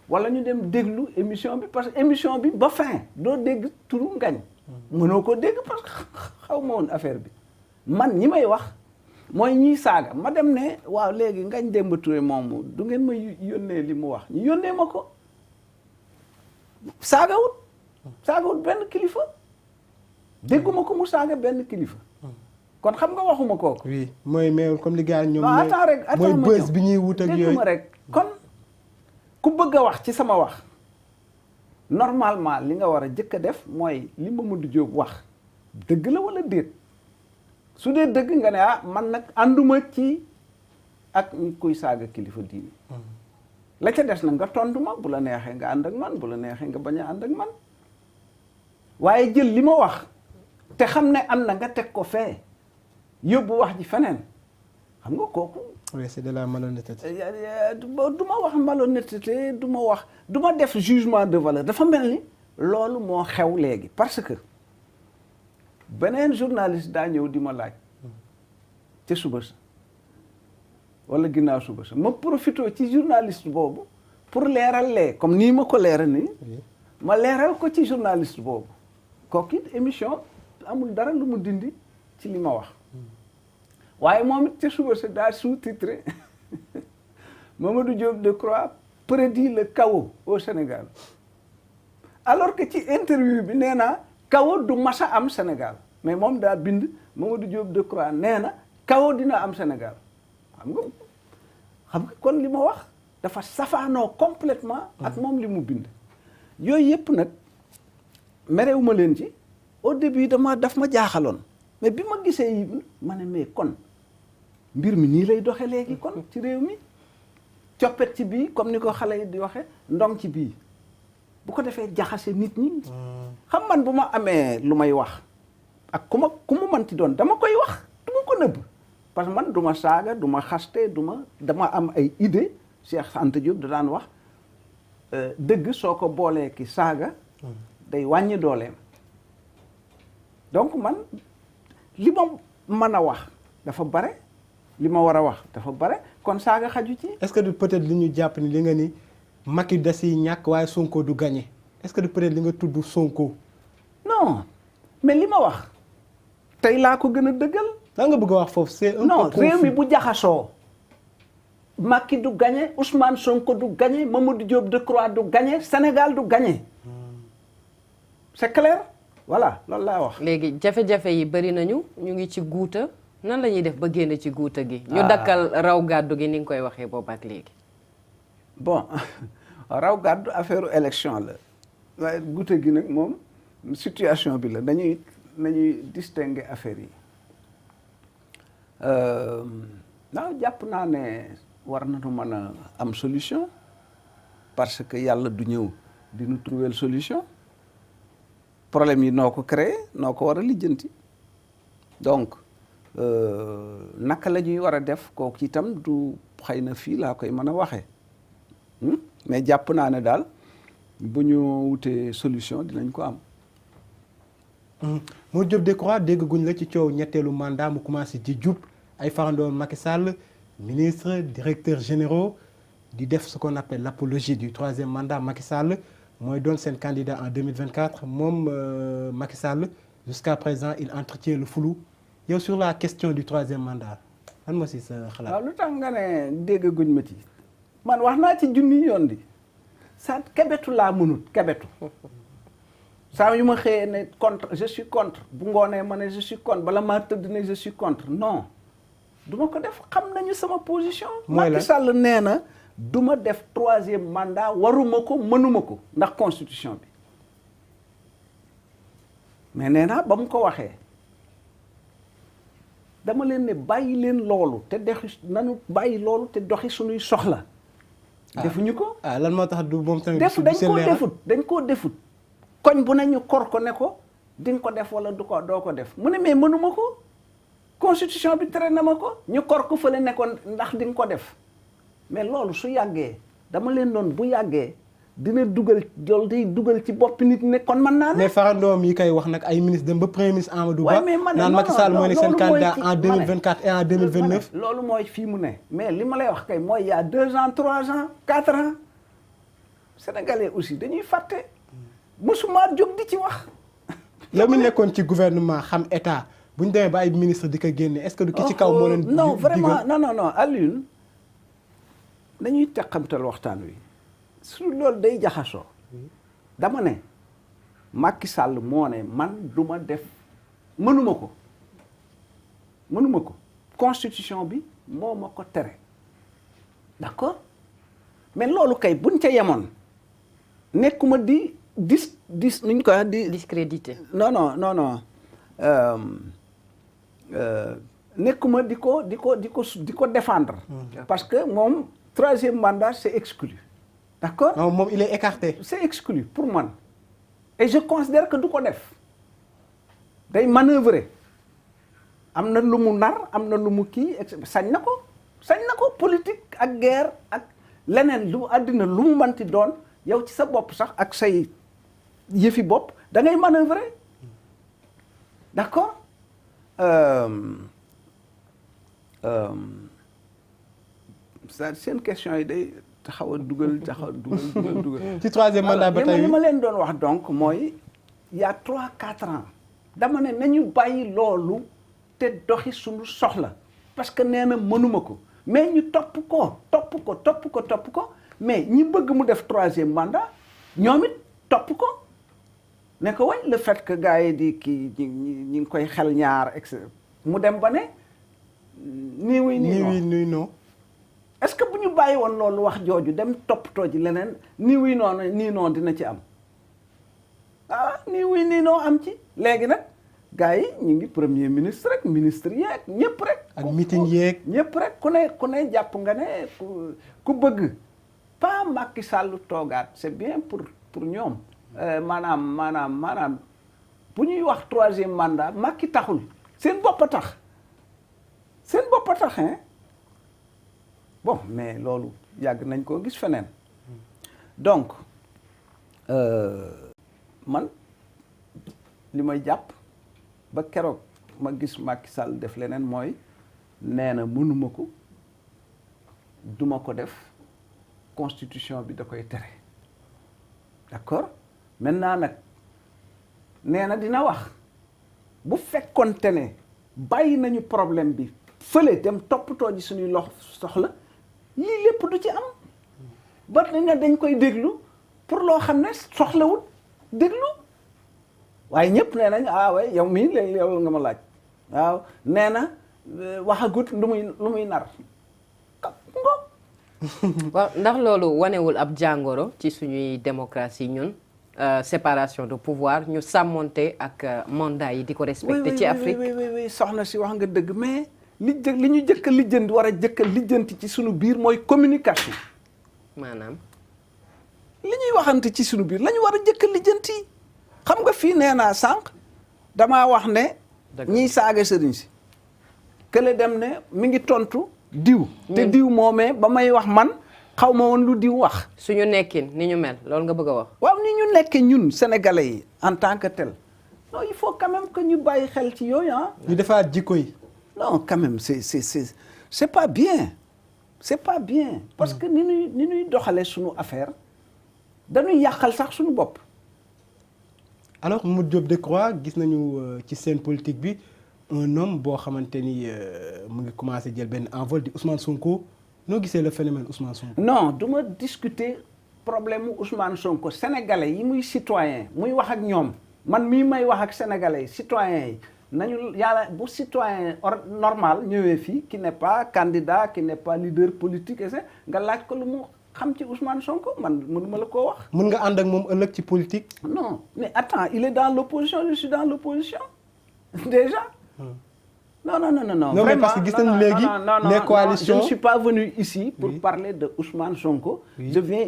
wala ñu dem déglu émission bi parce que émission bi ba fin doo dégg turu Ngagne mënoo ko dégg parce que xaw ma woon affaire bi man ñi may wax mooy ñiy saaga ma dem ne waaw léegi Ngagne Demba Touré moomu du ngeen ma yónnee li mu wax ñu yónnee ma ko saagawut benn kilifa dégguma ko mu saaga benn kilifa kon xam nga waxuma kooku. oui mooy mais comme li gars ñoom. attends rek mooy bës bi ñuy wut ak yooyu dégguma rek kon ku bëgg a wax ci sama wax normalement li nga war a jëkk a def mooy li Mamadou Diop wax dëgg la wala déet su dee dëgg nga ne man nag ànduma ci ak kuy saaga kilifa diini la ca des nag nga tontu ma bu la neexee nga ànd ak man bu la neexee nga bañ a ànd ak man waaye jël li ma wax te xam ne am na nga teg ko fee yóbbu wax ji feneen xam nga kooku. oui c'est de la malhonnêteté. du ma wax malhonnêteté du ma def jugement de valeur dafa mel ni loolu moo xew léegi parce que beneen journaliste daa ñëw di ma laaj ca suba sa wala ginnaaw suba sa ma profité ci journaliste boobu pour leeral comme nii ma ko leeral nii ma leeral ko ci journaliste boobu kooku it émission amul dara lu mu dindi ci li ma wax waaye moom it ca suba sa daa sous-titré Mamadou Diop Decroix prédit le chaos au Sénégal alors que ci interview bi nee naa chaos du masa am Sénégal mais moom daa bind Mamadou Diop Decroix nee na chaos dina am Sénégal xam nga kon li ma wax dafa safaanoo complètement ak moom li mu bind yooyu yëpp nag merewuma leen ci au début daf ma jaaxaloon mais bi ma gisee yi ma ne mais kon mbir mi nii lay doxe léegi kon ci réew mi coppet ci bii comme ni ko xale yi di waxe ndong ci bii bu ko defee jaxase nit ñi xam man bu ma amee lu may wax ak ku mu manti doon dama koy wax du ma ko nëbb parce que man du ma saaga du ma xaste dama am ay idée Cheikh Anta Diop da daan wax dëgg soo ko boolee ki saaga day wàññi dooleem donc man li ma mën a wax dafa bare li ma war a wax dafa bare kon saaga xaju ci. est-ce que du peut-être li ñu jàpp ni li nga ni Macky da siy ñàkk waaye Sonko du gagné est-ce que du peut-être li nga tudd Sonko. non mais li ma wax tey laa ko gën a dëggal. lan nga bëgg a wax foofu c'est un non peu réew mi bu jaxasoo Macky du gagné Ousmane Sonko du gagné Mamadou Diop Decroix du gagné Sénégal du gagné c'est clair voilà loolu laa wax. léegi jafe-jafe yi bëri nañu ñu ngi ci guuta nan la ñuy def ba génn ci guuta gi. ñu dakkal raw gàddu gi ni nga koy waxee boobu ak léegi. bon raw gàddu affaire élection la waaye guuta gi nag moom situation bi la nañuy distinguer affaire yi waaw jàpp naa ne war nañu mën a am solution parce que yàlla du ñëw di ñu trouver solution problème yi noo ko créé noo ko war a lijjanti donc naka la ñuy war a def kooku itam du xëy na fii laa koy mën a waxee mais jàpp naa ne daal bu ñu wutee solution dinañ ko am. Mamadou Diop Decroix dégg guñ la ci coow ñetteelu mandat mu commencé di jub ay farandoon Macky Sall ministre directeurs généraux di def ce qu'on appelle l'apologie du troisième mandat Macky Sall mooy doon seen candidat en 2024 moom Macky Sall jusqu'à présent il entretient le flou yow sur la question du troisième mandat lan moo si sa xalaat. waaw lu tax nga ne dégg guñ ma ci man wax naa ci junni yoon di sa kebetu laa mënut kebetu saa yu ma xëyee ne contre je suis contre bu ngoonee ma ne je suis contre bala maa tëdd ne je suis contre non du ma ko def xam nañu sama position. Macky Sall nee na du ma def troisième mandat waruma ko mënuma ko ndax constitution bi mais nee naa ba mu ko waxee dama leen ne bàyyi leen loolu te doxi nanu bàyyi loolu te doxi suñuy soxla. defuñu ko. lan moo tax du moom tamit. dañ koo defut. koñ bu ne ñu kor ko ne ko di nga ko def wala doo ko def mu ne mais mënuma ko constitution bi tere na ma ko ñu kor ko fële ne ko ndax di nga ko def mais loolu su yàggee dama leen doon bu yàggee dina dugal loolu day dugal ci boppi nit ne kon mën naa ne. mais farandoom yi koy wax nag ay ministre dem ba premier ministre Amadou Ba. naan Macky Sall mooy ne seen candidat en 2024 et en 2029. loolu mooy fii mu ne mais li ma lay wax kay mooy y a 2 ans 3 ans 4 ans sénégalais aussi dañuy fàtte. musuma jóg di ci wax. yow mi nekkoon ci gouvernement xam état bu ñu demee ba ay ministre di ko génne est-ce que du ki ci kaw moo leen. non vraiment non Alioune dañuy teqamtal waxtaan wi su loolu day jaxasoo dama ne Macky Sall moo ne man du ma def mënuma ko constitution bi moo ma ko tere d'accord mais loolu kay buñ ca yemoon nekkuma di. nuñ ko di discrédité. non nekkuma di ko défendre. parce que moom troisième mandat c'est exclu. d'accord non moom il est écarté. c'est exclu pour man et je considère que du ko def day manœuvrer am na lu mu nar am na lu mu kii sañ na ko politique ak guerre ak leneen lu àddina lu mu manti doon yow ci sa bopp sax ak say yëfi bopp da ngay manœuvrer d'accord seen question yi day taxaw a dugal. ci troisième mandat ba tey li ma leen doon wax donc mooy il y a 3-4 ans dama ne nañu bàyyi loolu te doxi suñu soxla parce que nee na mënuma ko mais ñu topp ko mais ñi bëgg mu def troisième mandat ñoom it topp ko ne ko way le fait que gars yi di kii ñi ngi koy xel ñaar etc mu dem ba ne nii oui nii non est-ce que bu ñu bàyyi woon loolu wax jooju dem toppatoo ji leneen nii oui noonu nii non dina ci am nii oui nii non am ci léegi nag gars yi ñu ngi premier ministre rek ministre yeeg ñëpp rek ak meeting yeeg ñëpp rek ku ne jàpp nga ne ku bëgg pas Macky Sall toogaat c'est bien pour ñoom maanaam bu ñuy wax troisième mandat Macky taxul seen bopp a tax hein bon mais loolu yàgg nañ koo gis feneen donc man li may jàpp ba keroog ma gis Macky Sall def leneen mooy nee na mënuma ko duma ko def constitution bi da koy tere d'accord maintenant nag nee na dina wax bu fekkonte ne bàyyi nañu problème bi fële dem toppatoo ji suñuy soxla lii lépp du ci am ba ne dañ koy déglu pour loo xam ne soxlawul déglu waaye ñëpp nee nañ way yow mii léegi yow nga ma laaj waaw nee na waxagut lu muy nar waaw ndax loolu wanewul ab jàngoro ci suñuy démocratie ñun séparation de pouvoir ñu sàmmonte ak mandat yi di ko respecté ci Afrique oui soxna si wax nga dëgg mais li ñu jëkk a lijjanti war a jëkk a lijjanti ci suñu biir mooy communication maanaam li ñuy waxante ci suñu biir la ñu war a jëkk a lijjanti xam nga fii nee naa sànq damaa wax ne ñiy saaga sëriñ si kële dem ne mi ngi tontu diw te diw moomee ba may wax man xaw ma woon lu diw wax suñu nekkin ni ñu mel loolu nga bëgg a wax waaw ni ñu nekke ñun sénégalais yi en tant que tel non il faut quand même que ñu bàyyi xel ci yooyu ñu defaat jikko yi non quand même c'est pas bien parce que ni ñuy doxalee suñu affaire dañuy yàqal sax suñu bopp alors Mamadou Diop Decroix gis nañu ci scène politique bi un homme boo xamante ni mu ngi commencé jël benn envol di Ousmane Sonko noo gisee le phénomène Ousmane Sonko. non du ma discuter problème mu Ousmane Sonko sénégalais yi muy citoyen muy wax ak ñoom man mii may wax ak sénégalais yi citoyens yi nañu yàlla bu citoyen normal ñëwee fii qui n'est pas candidat qui n'est pas leader politique et nga laaj ko lu mu xam ci Ousmane Sonko man mënuma la koo wax. mën nga ànd ak moom ëllëg ci politique. non mais attends il est dans l'opposition je suis dans l'opposition déjà. Non, vraiment, mais parce que gis nañu léegi les coalitions. Je ne suis pas venu ici pour parler de Ousmane Sonko. Je viens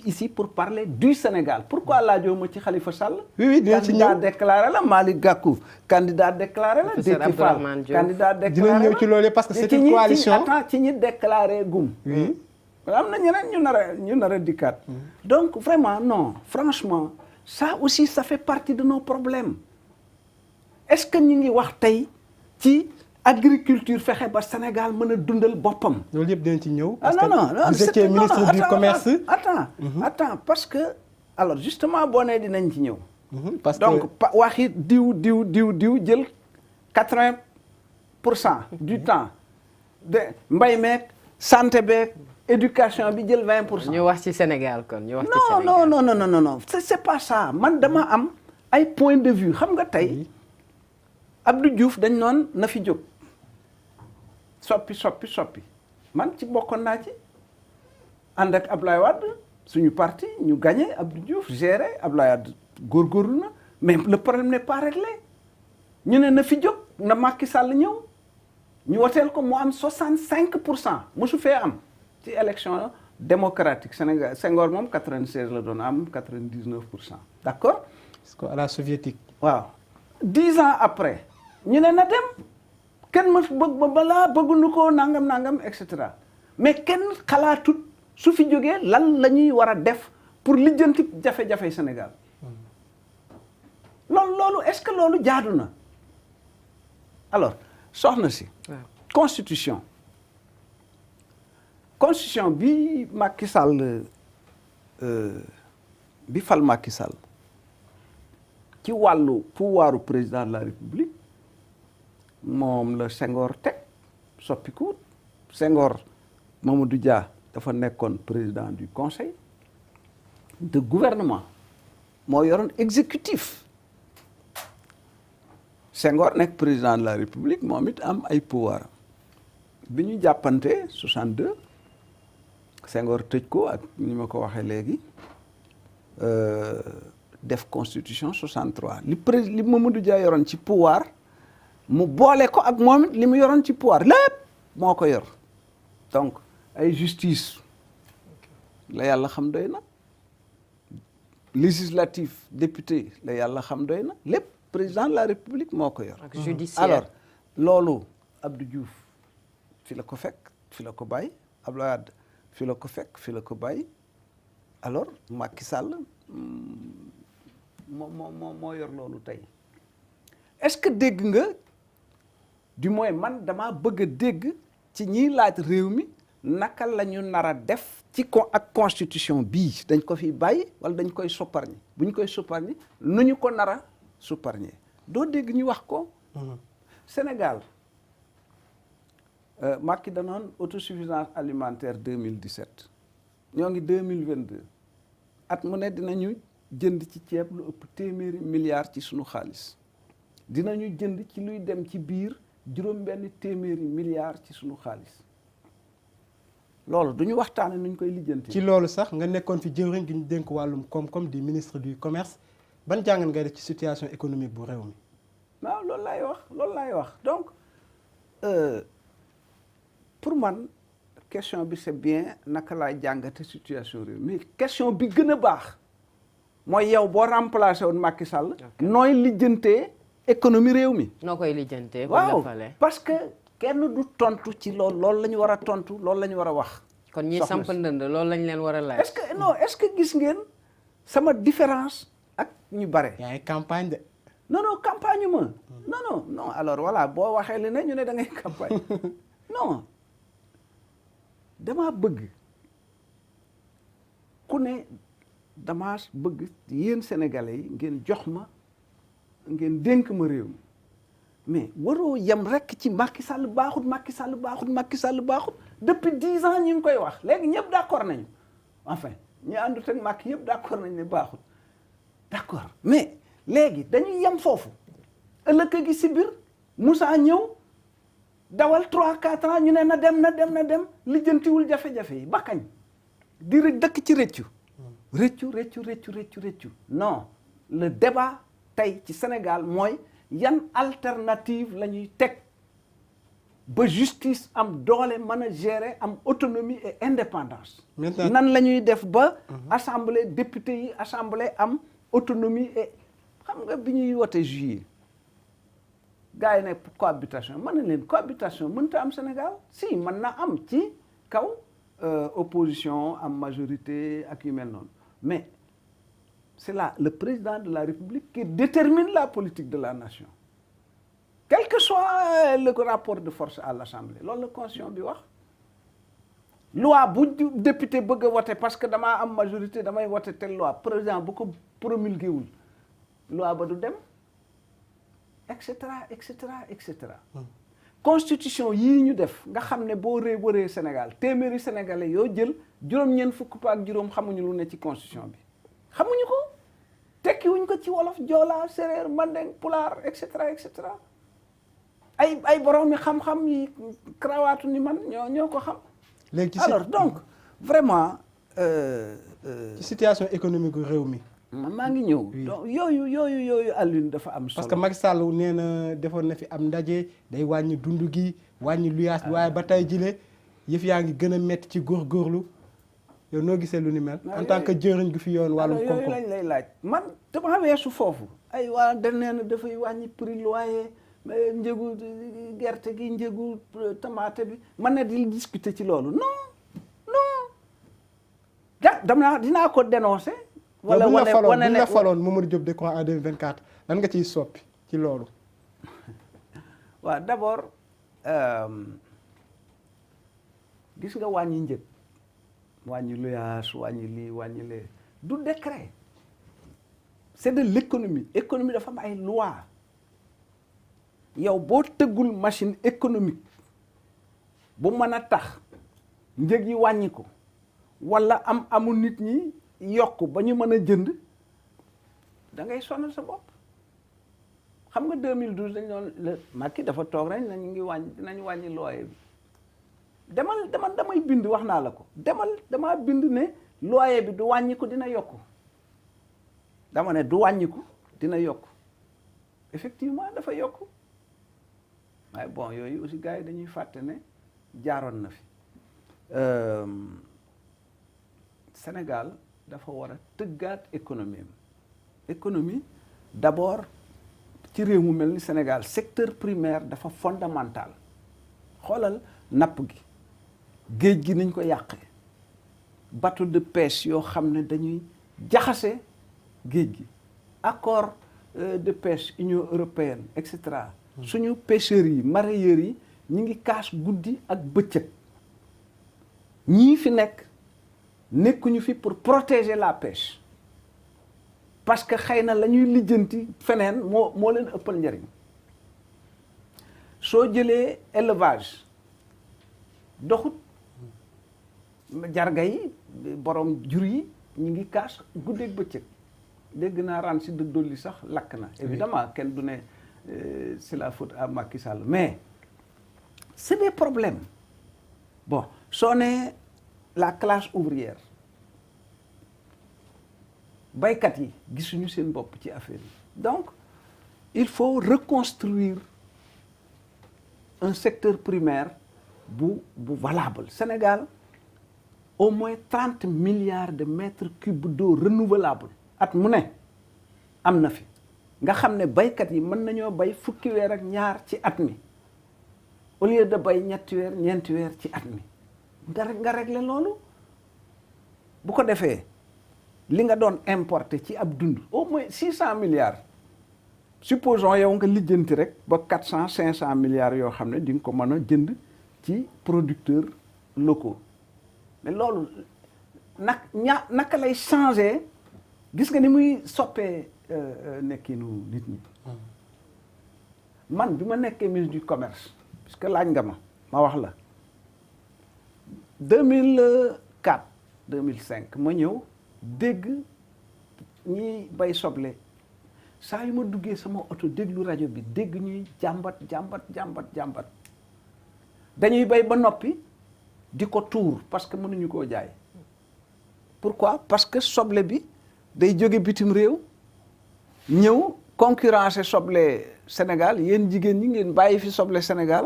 ici pour parler du Sénégal. Pourquoi laajoo ma ci Khalifa Sall? Oui, dinañ ci ñëw candidat déclaré la Malick Gakou candidat déclaré la. Déthié Fall candidat déclaré la. dinañ ñëw ci loolu parce que c'est une coalition. ci ñi déclaré gum. Oui. am na ñeneen ñu nar a dikkaat. Donc vraiment non franchement ça aussi ça fait partie de nos problèmes. Est-ce que ñu ngi wax tey ci agriculture fexe ba Sénégal mën a dundal boppam. loolu yëpp dinañ ci ñëw. non vous étiez ministre du commerce. Attends parce que alors justement boo nee dinañ ci ñëw. parce que donc waxi diw jël 80% du temps de mbay meeg santé beeg éducation bi jël 20%. ñu wax ci Sénégal kon ñu wax ci Sénégal. non c'est pas ça man dama am ay point de vue xam nga tey. Abdou Diouf dañ noon na fi jóg soppi man ci bokkoon naa ci ànd ak Abdoulaye Wade suñu parti ñu gagné Abdou Diouf géré Abdoulaye Wade góorgóorlu na mais le problème n'est pas réglé ñu ne na fi jóg na Macky Sall ñëw ñu woteel ko mu am 65% mosu fee am ci élection démocratique Sénégal Senghor moom 96 la doon am 99%. D'accord. parce que à la soviétique. waaw 10 ans après. ñu ne na dem kenn ma bëgg ba balaa bëgguñu ko nangam et cetera mais kenn xalaatut su fi jógee lan la ñuy war a def pour lijjanti jafe-jafe Sénégal loolu est-ce que loolu jaadu na alors soxna si. constitution constitution bi Macky Sall bi fal Macky Sall ci wàllu pouvoiru président de la République moom la Senghor teg soppiku Senghor Mamadou Dia dafa nekkoon président du conseil de gouvernement moo yoroon exécutif Senghor nekk président de la République moom it am ay pouvoir bi ñu jàppante 62 Senghor tëj ko ak ni ma ko waxee léegi def constitution 63 li Mamadou Dia yoroon ci pouvoir mu boole ko ak moom it li mu yoroon ci pouvoir lépp moo ko yor donc ay justice la yàlla xam doy na législatif député la yàlla xam doy na lépp président de la République moo ko yor. ak judiciaire alors loolu Abdou Diouf fi la ko fekk fi la ko bàyyi Abdoulaye Wade fi la ko fekk fi la ko bàyyi alors Macky Sall moo yor loolu tey est-ce que dégg nga du moins man damaa bëgg a dégg ci ñiy laaj réew mi naka la ñu nar a def ci ak constitution bii dañ ko fi bàyyi wala dañ koy sopparñi bu ñu koy sopparñi nu ñu ko nar a sopparñee doo dégg ñu wax ko. Sénégal Macky danoon autosuffisance alimentaire 2017 ñoo ngi 2022 at mu ne dinañu jënd ci ceeb lu ëpp téeméeri milliards ci sunu xaalis dinañu jënd ci luy dem ci biir juróom-benn téeméeri milliards ci sunu xaalis loolu du ñu waxtaane nuñ koy lijjanti. ci loolu sax nga nekkoon fi jëwriñ gi ñu dénk wàllum koom-koom di ministre du commerce ban jàngat ngay def ci situation économique bu réew mi. waaw loolu laay wax donc pour man question bi c'est bien naka laay jàngate situation réew mais question bi gën a baax mooy yow boo remplacé woon Macky Sall. nooy lijjantee économie réew mi. noo koy lijjantee. waaw parce que kenn du tontu ci loolu la ñu war a tontu loolu la ñu war a wax. kon ñi samp ndënd loolu lañ leen war a laaj. est-ce que gis ngeen sama différence ak ñu bare. yaa ngi campagne de. non campagne ma. non alors voilà boo waxee li ne ñu ne da ngay campagne non damaa bëgg ku ne damaa bëgg yéen sénégalais yi ngeen jox ma ngeen dénk ma réew mi mais waroo yem rek ci Macky Sall baaxut depuis 10 ans ñu ngi koy wax léegi ñëpp d'accord nañu enfin ñi àndut ak Macky yëpp d'accord nañu ne baaxut d'accord mais léegi dañuy yem foofu ëllëg gi si biir Moussa ñëw dawal 3-4 ans ñu ne na dem lijjantiwul jafe-jafe yi ba kañ di dëkk ci rëccu non le débat tey ci Sénégal mooy yan alternative la ñuy teg ba justice am doole mën a gérer am autonomie et indépendance nan la ñuy def ba assemblée député yi assemblée am autonomie et xam nga bi ñuy wote juillet gars yi ne cohabitation mën na leen cohabitation mënta am Sénégal si mën na am ci kaw opposition am majorité ak yu mel noonu mais c'est là le président de la République qui détermine la politique de la nation quel que soit le rapport de force à l'Assemblée loolu la constitution bi wax loi bu député bëgg a voter parce que damaa am majorité damay voter telle loi président bu ko promulgué wul loi ba du dem et cetera constitution yii ñu def nga xam ne boo wëree Sénégal téeméeri sénégalais yoo jël juróom-ñeent fukk pa ak juróom xamuñu lu ne ci constitution bi xamuñu ko tekkiwuñ ko ci wolof joola séréer mandeng pulaar et cetera ay borom mi xam-xam yi karawaatu ni man ñoo ko xam. léegi alors donc vraiment. ci situation économique gu réew mi. maa ngi ñëw. donc yooyu Alioune dafa am solo. parce que Macky Sall nee na defoon na fi am ndaje day wàññi dund gi wàññi luyaas bi waaye ba tey jile yëf yaa ngi gën a métti ci góorgóorlu yow noo gisee lu ni mel. en tant que jëriñ gu fi yoon wàllum koom-koom yooyu lañ lay laaj man dama weesu foofu. ay waa dañ nee na dafay wàññi prix loyer njëgu gerte gi njëgu tomate bi man ne di discuter ci loolu non dinaa ko dénoncer. wala wane ne faloon Mamadou Diop Decroix en 2024 lan nga ciy soppi ci loolu. waaw d'abord gis nga wàññi njëg wàññi luyaas wàññi lii wàññi lee du décret c'est de l'économie économie dafa am ay loi yow boo tëggul machine économique bu mën a tax njëg yi wàññi ko wala amul nit ñi yokk ba ñu mën a jënd da ngay sonal sa bopp xam nga 2012 dañ doon la Macky dafa toog rek nañu ngi dinañu wàññi loyer bi damay bind wax naa la ko dama bind ne loyer bi du wàññiku dina yokku dama ne du wàññiku dina yokku effectivement dafa yokku waaye bon yooyu aussi gars yi dañuy fàtte ne jaaroon na fi Sénégal dafa war a tëggaat économie d'abord ci réew mu mel ni Sénégal secteur primaire dafa fondamental xoolal napp gi géej gi niñ ko yàqee bateau de pêche yoo xam ne dañuy jaxase géej gi accord de pêche Union européenne et cetera suñu pêcheurs yi mareyeurs yi ñu ngi kaas guddi ak bëccëg ñii fi nekkuñu fi pour protéger la pêche parce que xëy na la ñuy lijjanti feneen moo leen ëppal njariñ soo jëlee élevage doxut jarga yi borom jur yi ñu ngi kaas guddeeg bëccëg dégg naa ran si de dolli sax lakk na évidemment kenn du ne c'est la faute à Macky Sall mais c'est des problèmes bon soo nee la classe ouvrière baykat yi gisuñu seen bopp ci affaire yi donc il faut reconstruire un secteur primaire bu valable Sénégal au moins 30 milliards de mètres cubes d'eau renouvelable at mu ne am na fi nga xam ne baykat yi mën nañoo bay fukki weer ak ñaar ci at mi au lieu de bay ñetti weer ñeenti weer ci at mi nga régler loolu bu ko defee li nga doon importer ci ab dund au moins 600 milliards supposons yow nga lijjanti rek ba 400 500 milliards yoo xam ne di nga ko mën a jënd ci producteurs locaux mais loolu naka lay changer gis nga ni muy soppee nekkinu nit ñi man bi ma nekkee ministre du commerce parce que laaj nga ma wax la 2004 2005 ma ñëw dégg ñiy bay soble saa yu ma duggee sama oto déglu rajo bi dégg ñuy jàmbat dañuy bay ba noppi di ko tuur parce que mënuñu koo jaay pourquoi parce que soble bi day jóge bitim réew ñëw concurrencer soble Sénégal yéen jigéen ñi ngeen bàyyi fi soble Sénégal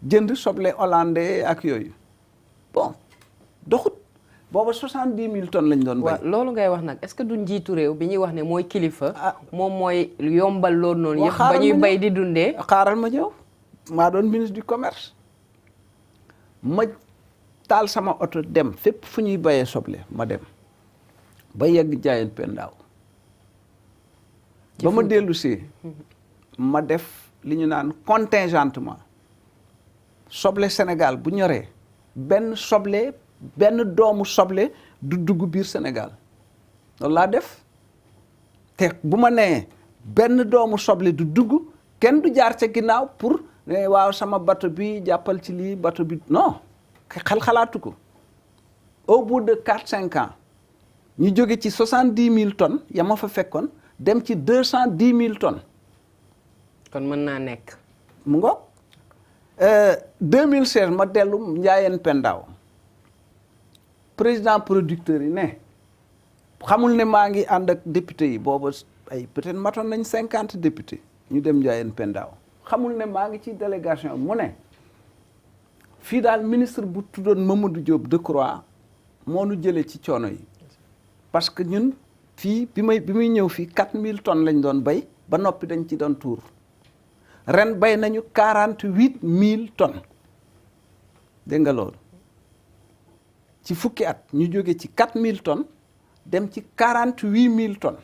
jënd soble hollandais ak yooyu bon doxut booba 70 000 tonnes lañ doon bay. waaw loolu ngay wax nag est-ce que du njiitu réew bi ñuy wax ne mooy kilifa. moom mooy yombal loolu noonu yëpp ba ñuy bay di dundee. xaaral ma ñëw maa doon ministre du commerce ma taal sama oto dem fépp fu ñuy bayee soble ma dem ba yegg Jaayeen Pendaaw ba ma dellu see ma def li ñu naan contingentement soble Sénégal bu ñoree benn doomu soble du dugg biir Sénégal loolu laa def te bu ma nee benn doomu soble du dugg kenn du jaar ca ginnaaw pour ne waaw sama bato bi jàppal ci lii bato bi non xalaatu ko au bout de 4-5 ans ñu jóge ci 70 000 tonnes ya ma fa fekkoon dem ci 210 000 tonnes. kon mën naa nekk. mu ngoog 2016 ma dellu Njaayeen Pendaaw président producteur yi ne xamul ne maa ngi ànd ak député yi booba ay peut-être matoon nañ 50 députés ñu dem Njaayeen Pendaaw xamul ne maa ngi ci délégation mu ne fii daal ministre bu tuddoon Mamadou Diop Decroix moo nu jëlee ci coono yi parce que ñun fii bi muy ñëw fii 4000 tonnes lañ doon bay ba noppi dañ ci doon tuur ren bay nañu 48 000 tonnes dégg nga loolu ci fukki at ñu jóge ci 4000 tonnes dem ci 48 000 tonnes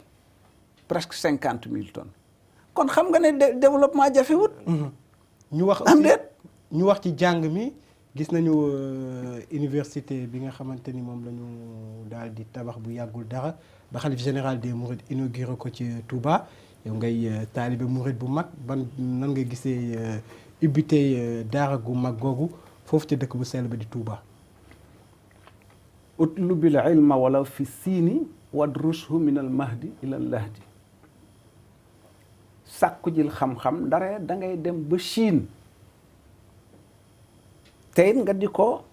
presque 50 000 tonnes kon xam nga ne développement jafewut ñu wax aussi ñu wax ci jàng mi gis nañu université bi nga xamante ni moom la ñu daal di tabax bu yàggul dara ba xalif général des Mourides inauguré ko ci Touba yow ngay taalibe Mouride bu mag ban nan nga gisee ubbitey daara gu mag googu foofu ci dëkk bu sell ba di Touba. utlubil ilma wala fi siini wadrushu min al mahdi ila al lahdi. sàkku jil xam-xam ndare da ngay dem ba Chine tey nga di ko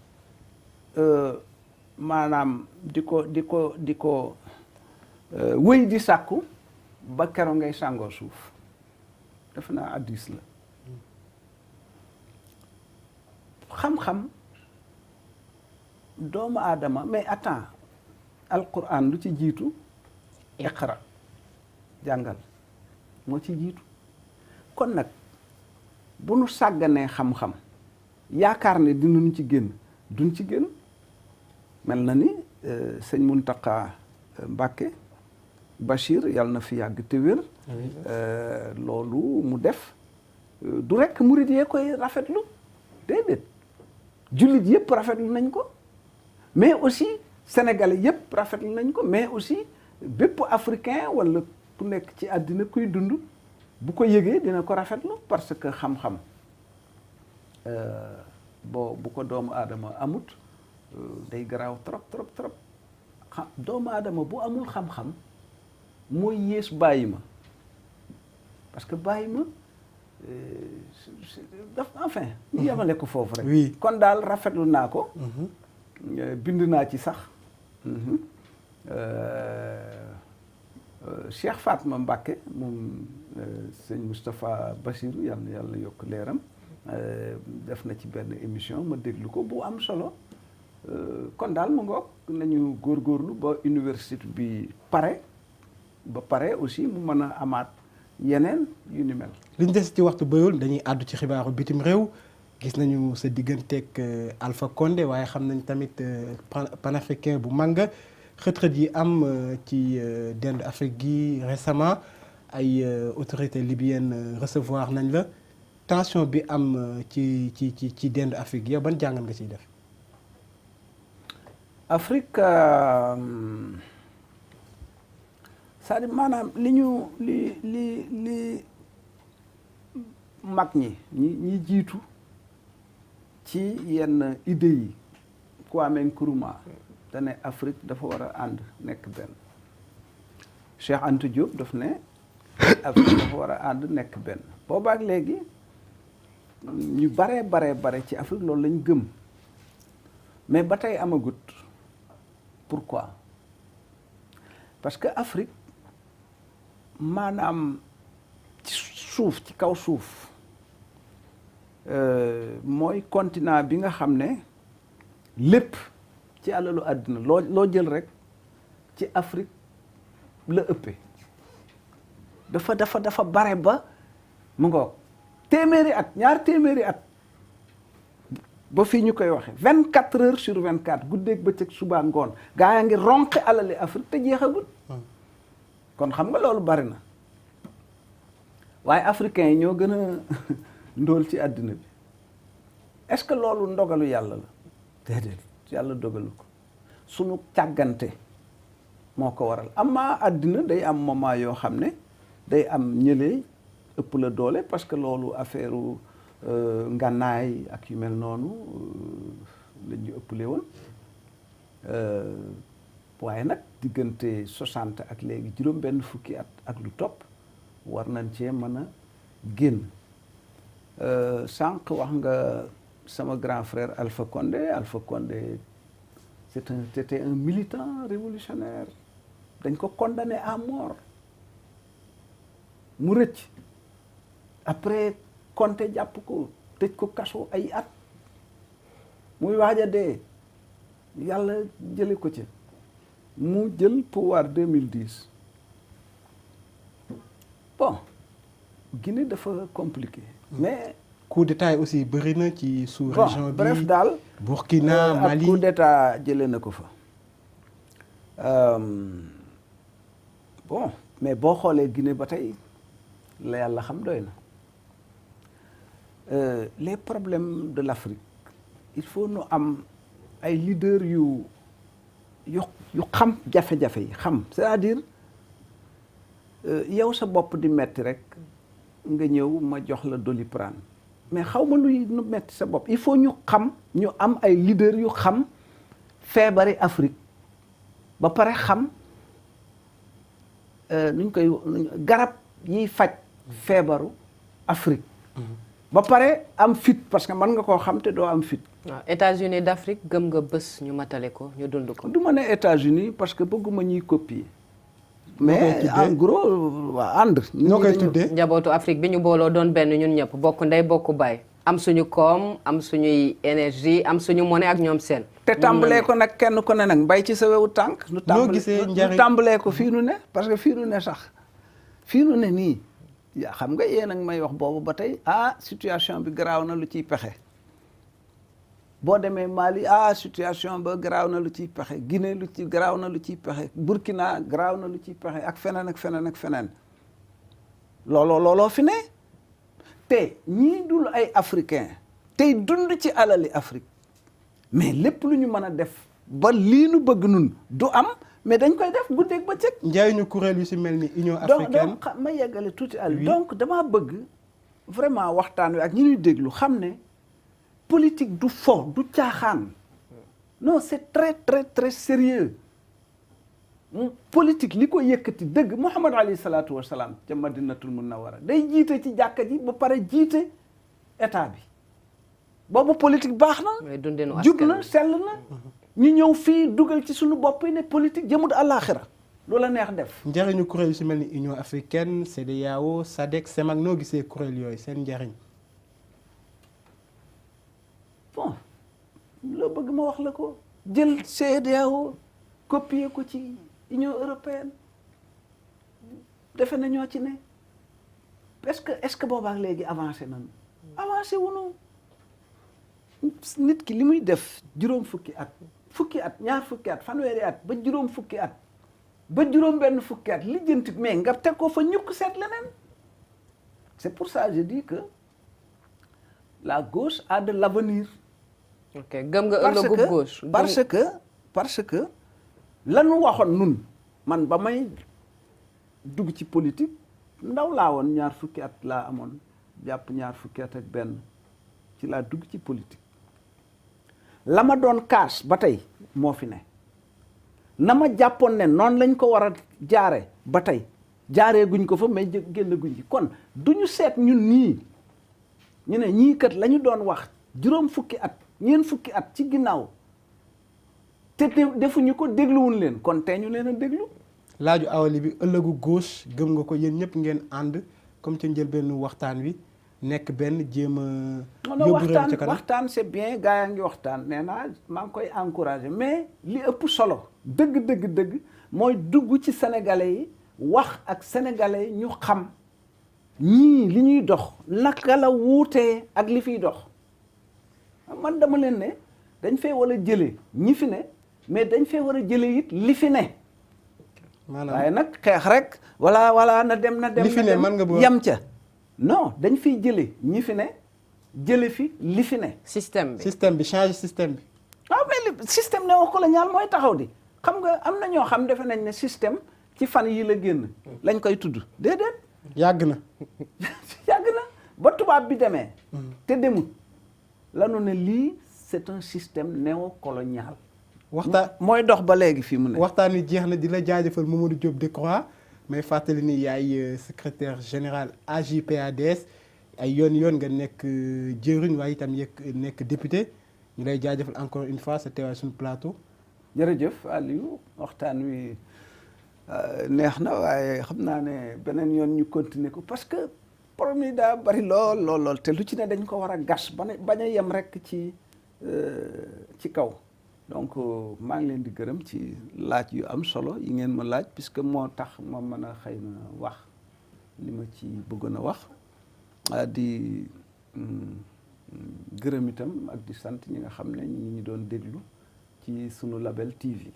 maanaam di ko wëy di sàkku ba keroog ngay sàngoo suuf defe naa addis la xam-xam doomu aadama mais attends alquran lu ci jiitu iqra jàngal moo ci jiitu kon nag bu nu sàgganee xam-xam yaakaar ne dinañu ci génn duñ ci génn mel na ni sëñ Muntaqa Mbàkke Bachir yàlla na fi yàgg te wér loolu mu def du rekk murid yee koy rafetlu déedéet jullit yëpp rafetlu nañ ko mais aussi sénégalais yëpp rafetlu nañ ko mais aussi bépp africain wala ku nekk ci àddina kuy dund bu ko yëgee dina ko rafetlu parce que xam-xam bu ko doomu aadama amut day garaaw trop doomu aadama bu amul xam-xam mooy yées bàyyi ma parce que bàyyi ma daf enfin ñu yemale ko foofu rek. oui kon daal rafetlu naa ko. bind naa ci sax. Cheikh Fatma Mbacké moom sëñ Moustapha Bassirou yàlla na yàlla yokk leeram def na ci benn émission ma déglu ko bu am solo kon daal mu ngoog nañu góorgóorlu ba université bi pare ba pare aussi mu mën a amaat yeneen yu ni mel. li ñu des ci waxtu bëyul dañuy àddu ci xibaaru bitim réew gis nañu sa digganteeg Alpha Condé waaye xam nañ tamit panafricain bu mànga xët-xët yi am ci dend Afrique gi récemment ay autorités libyennes recevoir nañ la tension bi am ci dend Afrique yow ban jàngat nga ciy def. Afrique c'est-à-dire maanaam li mag ñi jiitu ci yenn idées yi Kwame Nkrumah da ne Afrique dafa war a ànd nekk benn Cheikh Anta Diop daf ne Afrique dafa war a ànd nekk benn boobaak léegi ñu bare ci Afrique loolu lañ gëm mais ba tey amagut pourquoi parce que Afrique maanaam ci kaw suuf mooy continent bi nga xam ne lépp ci àlalu àddina loo jël rek ci Afrique la ëppee dafa bare ba mu ngoog ñaar téeméeri at ba fii ñu koy waxe 24 heures sur 24 guddeeg bëccëg suba ngoon gaa yaa ngi ronqi alali Afrique te jeexagul kon xam nga loolu bari na waaye africains yi ñoo gën a ndóol ci àddina bi est-ce que loolu ndogalu yàlla la déedéet yàlla dogalu ko sunu càggante moo ko waral amaa àddina day am moment yoo xam ne day am ñëlee ëpp la doole parce que loolu affaire ngànnaay ak yu mel noonu la ñu ëppale woon waaye nag diggante 60 ak léegi juróom-benn fukki at ak lu topp war nañ cee mën a génn sànq wax nga sama grand frère Alpha Condé c'était un militant révolutionnaire dañ ko condamné à mort mu rëcc après Conté jàpp ko tëj ko kaso ay at muy waaj a dee yàlla jële ko ci mu jël pouvoir 2010 bon Guinée dafa compliqué mais coup d'état yi aussi bëri na ci sous-région bi bref daal Burkina Mali ak coup d'état jëlee na ko fa bon mais boo xoolee Guinée ba tey la yàlla xam doy na les problèmes de l'Afrique il faut nu am ay leader yu xam jafe-jafe yi xam c'est-à-dire yow sa bopp di metti rek nga ñëw ma jox la Doliprane mais xaw ma luy nu metti sa bopp il faut ñu am ay leader yu xam feebari Afrique ba pare xam nuñ koy garab yiy faj feebaru Afrique ba pare am fit parce que mën nga koo xam te doo am fit. waaw États-Unis d'Afrique gëm nga bés ñu matale ko ñu dund ko. du ma ne États-Unis parce que bëgguma ñuy copier. mais en gros waa ànd. ñoo koy tuddee njabootu Afrique bi ñu booloo doon benn ñun ñëpp bokk ndey bokk baay. am suñu koom am suñuy énergie am suñu monnaie ak ñoom seen. te tàmbalee ko nag kenn ku ne nag mbay ci sa wewu tànk. nu tàmbalee ko fii nu ne parce que fii nu ne sax fii nu ne nii. yaa xam nga yéen a ngi may wax boobu ba tey situation bi garaaw na lu ciy pexe boo demee Mali situation ba garaaw na lu ciy pexe Guinée garaaw na lu ciy pexe Burkina garaaw na lu ciy pexe ak feneen ak feneen ak feneen looloo fi ne te ñii dul ay africain tey dund ci alali Afrique mais lépp lu ñu mën a def ba lii nu bëgg nun du am mais dañ koy def guddeeg bëccëg. njëriñu kuréel yu si mel ni Union africaine. donc ma yeggale tuuti Aliou. donc damaa bëgg vraiment waxtaan wi ak ñi ñuy déglu xam ne politique du fo du caaxaan non c'est très très très sérieux politique li ko yëkkati dëgg Muhammad alayhi salaatu wa salaam ca Madinatul Munawwara day jiite ci jàkka ji ba pare jiite état bi boobu politique baax na. jub na sell na. ñu ñëw fii dugal ci suñu bopp yi ne politique jëmut àllaaxira loola neex def. njëriñu kuréel yu si mel ni Union africaine CEDEAO SADC CEMAC noo gisee kuréel yooyu seen njëriñ. bon loo bëgg ma wax la ko jël CEDEAO copier ko ci Union européenne defe na ñoo ci ne est-ce que boobaak léegi avancé nañu avancé wuñu nit ki li muy def juróom fukki at ñaar fukki at fanweeri at ba juróom fukki at ba juróom benn fukki at lijjanti mais nga teg ko fa ñukk seet leneen c'est pour ça je dis que la gauche a de l'avenir. ok gëm nga ëllëgu gauche. parce que lanu waxoon nun man ba may dugg ci politique ndaw laa woon ñaar fukki at laa amoon jàpp ñaar fukki at ak benn ci laa dugg ci politique. la ma doon kaas ba tey moo fi ne na ma jàppoon ne noonu lañ ko war a jaare ba tey jaaree guñ ko fa mais génn guñ ci kon duñu seet ñun nii ñu ne ñii kat la ñu doon wax juróom fukki at ñeent fukki at ci ginnaaw te defuñu ko dégluwuñ leen kon tey ñu leen a déglu. laaju awali bi ëllëgu gauche gëm nga ko yéen ñëpp ngeen ànd comme ca njëlbéenu waxtaan wi. nekk benn jéem a. yóbbu réew ci kanam waxtaan c'est bien gaa yaa ngi waxtaan nee naa maa ngi koy encourager mais li ëpp solo dëgg mooy dugg ci sénégalais yi wax ak sénégalais yi ñu xam ñii li ñuy dox naka la wuutee ak li fiy dox man dama leen ne dañ fee war a jëlee ñi fi ne mais dañ fee war a jëlee it li fi ne. maanaam waaye nag xeex rek. wala na dem li fi ne man nga bëgg yam ca. non dañ fiy jële ñi fi ne jële fi li fi ne. système bi changer système bi. mais système néocolonial mooy taxaw di xam nga am na ñoo xam defe nañ ne système ci fan yi la génn lañ koy tudd déedéet. yàgg na ba tubaab bi demee. te demut lanu ne lii c'est un système néocolonial. mooy dox ba léegi fii mu ne. waxtaan wi jeex na di la jaajëfal Mamadou Diop Decroix. may fàttali ni yaay secrétaire général AJ/PADS ay yoon nga nekk jëriñ waaye itam nekk député ñu lay jaajëfal encore une fois sa teewaay suñu plateau. jërëjëf Aliou waxtaan wi neex na waaye xam naa ne beneen yoon ñu continuer ko parce que problème yi daa bari lool te lu ci ne dañ ko war a gas bañ a yem rek ci kaw. donc maa ngi leen di gërëm ci laaj yu am solo yi ngeen ma laaj puisque moo tax ma mën a xëy na wax li ma ci bëggoon a wax di gërëm itam ak di sant ñi nga xam ne ñi ñu doon déglu ci sunu Label TV.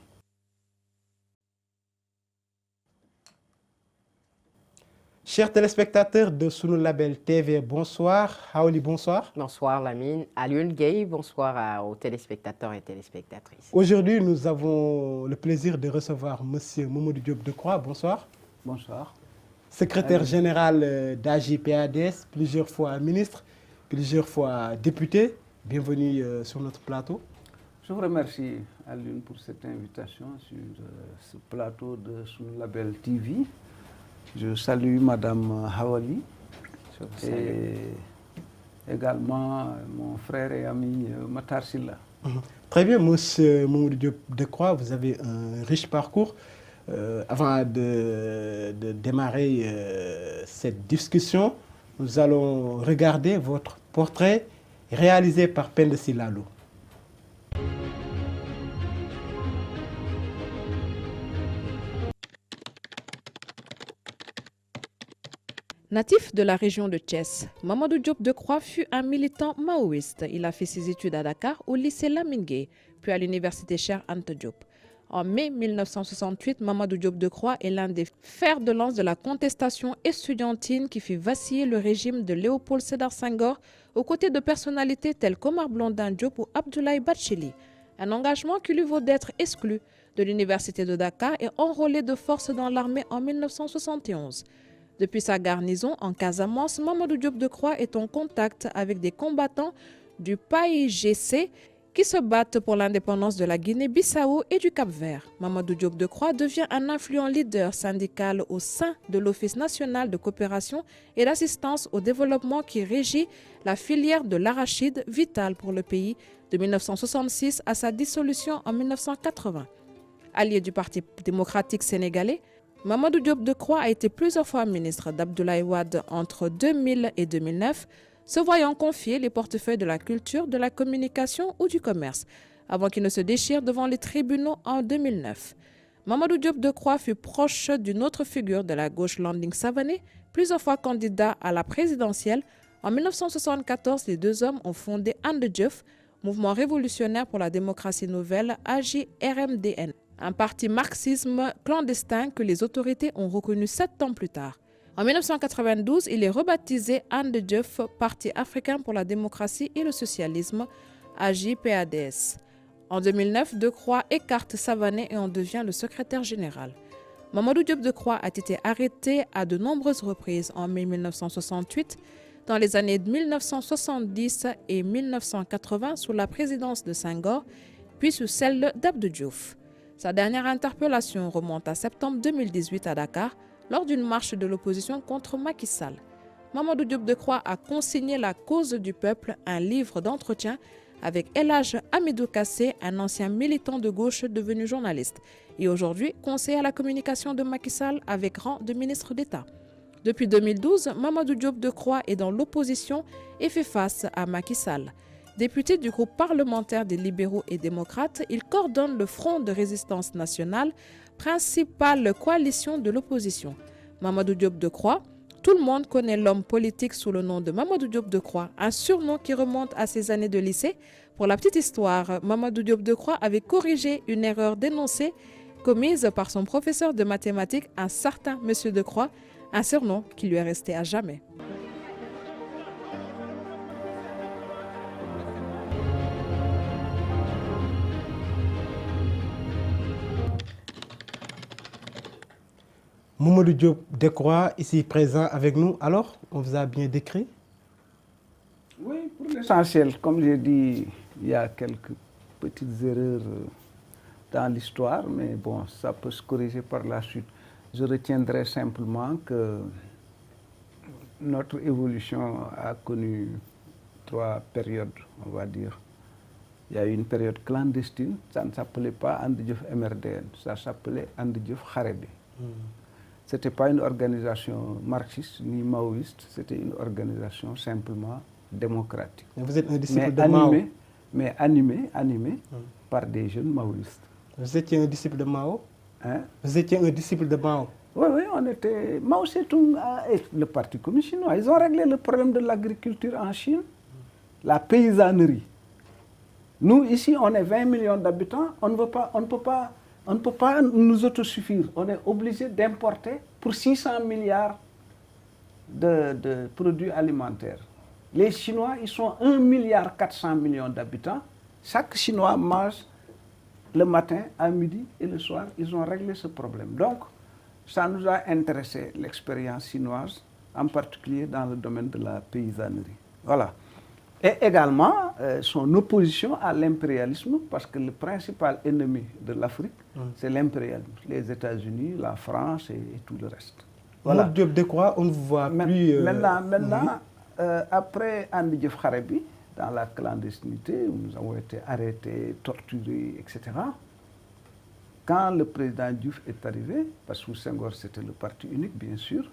Chers téléspectateurs de Sunu Label TV, bonsoir. Haouli, bonsoir. Bonsoir Lamine. Alioune Gueye, bonsoir aux téléspectateurs et téléspectatrices. Aujourd'hui, nous avons le plaisir de recevoir Monsieur Mamadou Diop Decroix. Bonsoir. Bonsoir. Secrétaire général d'AJ/PADS, plusieurs fois ministre, plusieurs fois député. Bienvenue sur notre plateau. Je vous remercie, Alioune, pour cette invitation sur ce plateau de Sunu Label TV. Je salue Madame Hawali et également mon frère et ami Matar Silla. Très bien, Monsieur Mamadou Diop Decroix, vous avez un riche parcours. Avant de démarrer cette discussion, nous allons regarder votre portrait réalisé par Penda Silalo. Natif de la région de Thiès, Mamadou Diop Decroix fut un militant maoïste. Il a fait ses études à Dakar au lycée Lamine Gueye, puis à l'université Cheikh Anta Diop. En mai 1968, Mamadou Diop Decroix est l'un des fers de lance de la contestation estudiantine qui fit vaciller le régime de Léopold Sédar Senghor aux côtés de personnalités telles qu'Omar Blondin Diop ou Abdoulaye Bathily. Un engagement qui lui vaut d'être exclu de l'université de Dakar et enrôlé de force dans l'armée en 1971. Depuis sa garnison en Casamance, Mamadou Diop Decroix est en contact avec des combattants du PAIGC qui se battent pour l'indépendance de la Guinée-Bissau et du Cap-Vert. Mamadou Diop Decroix devient un influent leader syndical au sein de l'Office national de coopération et d'assistance au développement qui régit la filière de l'arachide vitale pour le pays de 1966 à sa dissolution en 1980. Allié du Parti démocratique sénégalais, Mamadou Diop Decroix a été plusieurs fois ministre d'Abdoulaye Wade entre 2000 et 2009, se voyant confier les portefeuilles de la culture, de la communication ou du commerce, avant qu'il ne se déchire devant les tribunaux en 2009. Mamadou Diop Decroix fut proche d'une autre figure de la gauche, Landing Savané, plusieurs fois candidat à la présidentielle. En 1974, les deux hommes ont fondé And Jëf, mouvement révolutionnaire pour la démocratie nouvelle, AJ/RMDN, un parti marxisme clandestin que les autorités ont reconnu 7 ans plus tard. En 1992, il est rebaptisé And Jëf, Parti africain pour la démocratie et le socialisme, AJ/PADS. En 2009, Decroix écarte Savané et en devient le secrétaire général. Mamadou Diop Decroix a été arrêté à de nombreuses reprises en mai 1968, dans les années 1970 et 1980 sous la présidence de Senghor, puis sous celle d'Abdou Diouf. Sa dernière interpellation remonte à septembre 2018 à Dakar, lors d'une marche de l'opposition contre Macky Sall. Mamadou Diop Decroix a consigné La cause du peuple, un livre d'entretien avec El Hadj Hamidou Kassé, un ancien militant de gauche devenu journaliste, et aujourd'hui conseiller à la communication de Macky Sall avec rang de ministre d'État. Depuis 2012, Mamadou Diop Decroix est dans l'opposition et fait face à Macky Sall. Député du groupe parlementaire des libéraux et démocrates, il coordonne le Front de résistance nationale, principale coalition de l'opposition. Mamadou Diop Decroix, tout le monde connaît l'homme politique sous le nom de Mamadou Diop Decroix, un surnom qui remonte à ses années de lycée. Pour la petite histoire, Mamadou Diop Decroix avait corrigé une erreur dénoncée commise par son professeur de mathématiques, un certain Monsieur Decroix, un surnom qui lui est resté à jamais. Mamadou Diop Decroix, ici présent avec nous. Alors, on vous a bien décrit? Oui, pour l'essentiel, comme j'ai dit, il y a quelques petites erreurs dans l'histoire, mais bon, ça peut se corriger par la suite. Je retiendrai simplement que notre évolution a connu 3 périodes, on va dire. Il y a eu une période clandestine, ça ne s'appelait pas And Jëf MRDN, ça s'appelait And Jëf Xaré-Bi. Ce n'était pas une organisation marxiste ni maoïste, c'était une organisation simplement démocratique. Mais vous êtes un disciple de Mao. Mais animé par des jeunes maoïstes. Vous étiez un disciple de Mao? Hein? Vous étiez un disciple de Mao? Oui, on était... Mao Tse-tung et le Parti communiste chinois, ils ont réglé le problème de l'agriculture en Chine, la paysannerie. Nous, ici, on est 20 millions d'habitants, on ne peut pas nous autosuffire. On est obligé d'importer pour 600 milliards de produits alimentaires. Les Chinois, ils sont 1,4 milliard d'habitants. Chaque Chinois mange le matin, à midi et le soir. Ils ont réglé ce problème. Donc, ça nous a intéressé, l'expérience chinoise, en particulier dans le domaine de la paysannerie. Voilà. Et également, son opposition à l'impérialisme, parce que le principal ennemi de l'Afrique, c'est l'impérialisme. Les États-Unis, la France et tout le reste. Voilà. Mamadou Diop Decroix, on ne vous voit plus... Maintenant après Andi Diouf Kharabi, dans la clandestinité, où nous avons été arrêtés, torturés, etc., quand le président Diouf est arrivé, parce que Senghor c'était le parti unique, bien sûr,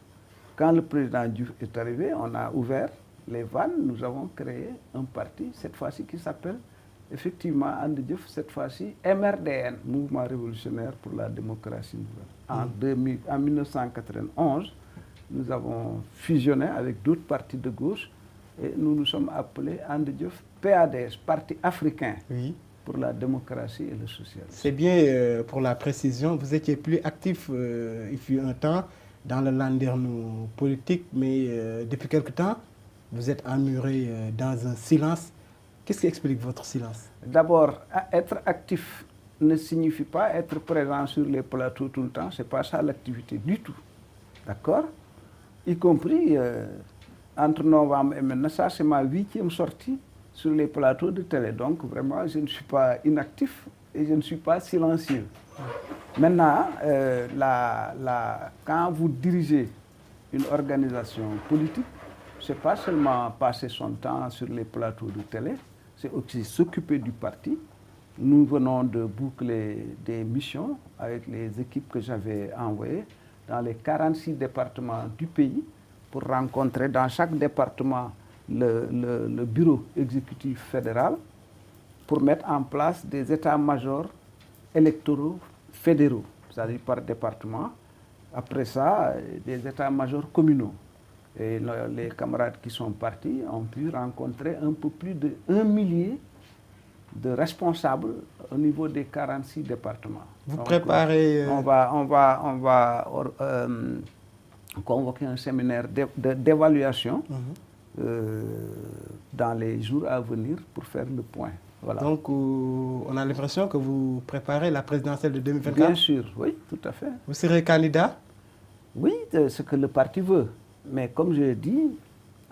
quand le président Diouf est arrivé, on a ouvert les vannes, nous avons créé un parti, cette fois-ci qui s'appelle, effectivement, Andi Diouf, cette fois-ci, MRDN, Mouvement Révolutionnaire pour la Démocratie Nouvelle. En 1991, nous avons fusionné avec d'autres partis de gauche et nous nous sommes appelés Andi Diouf PADS, Parti africain pour la démocratie et le socialisme. C'est bien pour la précision, vous étiez plus actif il fut un temps dans le landerneau politique, mais depuis quelque temps, vous êtes emmuré dans un silence. Qu'est-ce qui explique votre silence? D'abord, être actif ne signifie pas être présent sur les plateaux tout le temps. Ce n'est pas ça l'activité du tout. D'accord? Y compris entre novembre et maintenant, ça c'est ma 8e sortie sur les plateaux de télé. Donc vraiment, je ne suis pas inactif et je ne suis pas silencieux. Maintenant, quand vous dirigez une organisation politique, ce n'est pas seulement passer son temps sur les plateaux de télé, c'est aussi s'occuper du parti. Nous venons de boucler des missions avec les équipes que j'avais envoyées dans les 46 départements du pays pour rencontrer dans chaque département le bureau exécutif fédéral pour mettre en place des états-majors électoraux fédéraux, c'est-à-dire par département. Après ça, des états-majors communaux. Et les camarades qui sont partis ont pu rencontrer un peu plus de 1 millier de responsables au niveau des 46 départements. Vous préparez... On va convoquer un séminaire d'évaluation dans les jours à venir pour faire le point. Voilà. Donc, on a l'impression que vous préparez la présidentielle de 2024? Bien sûr, oui, tout à fait. Vous serez candidat? Oui, c'est ce que le parti veut. Mais comme je l'ai dit,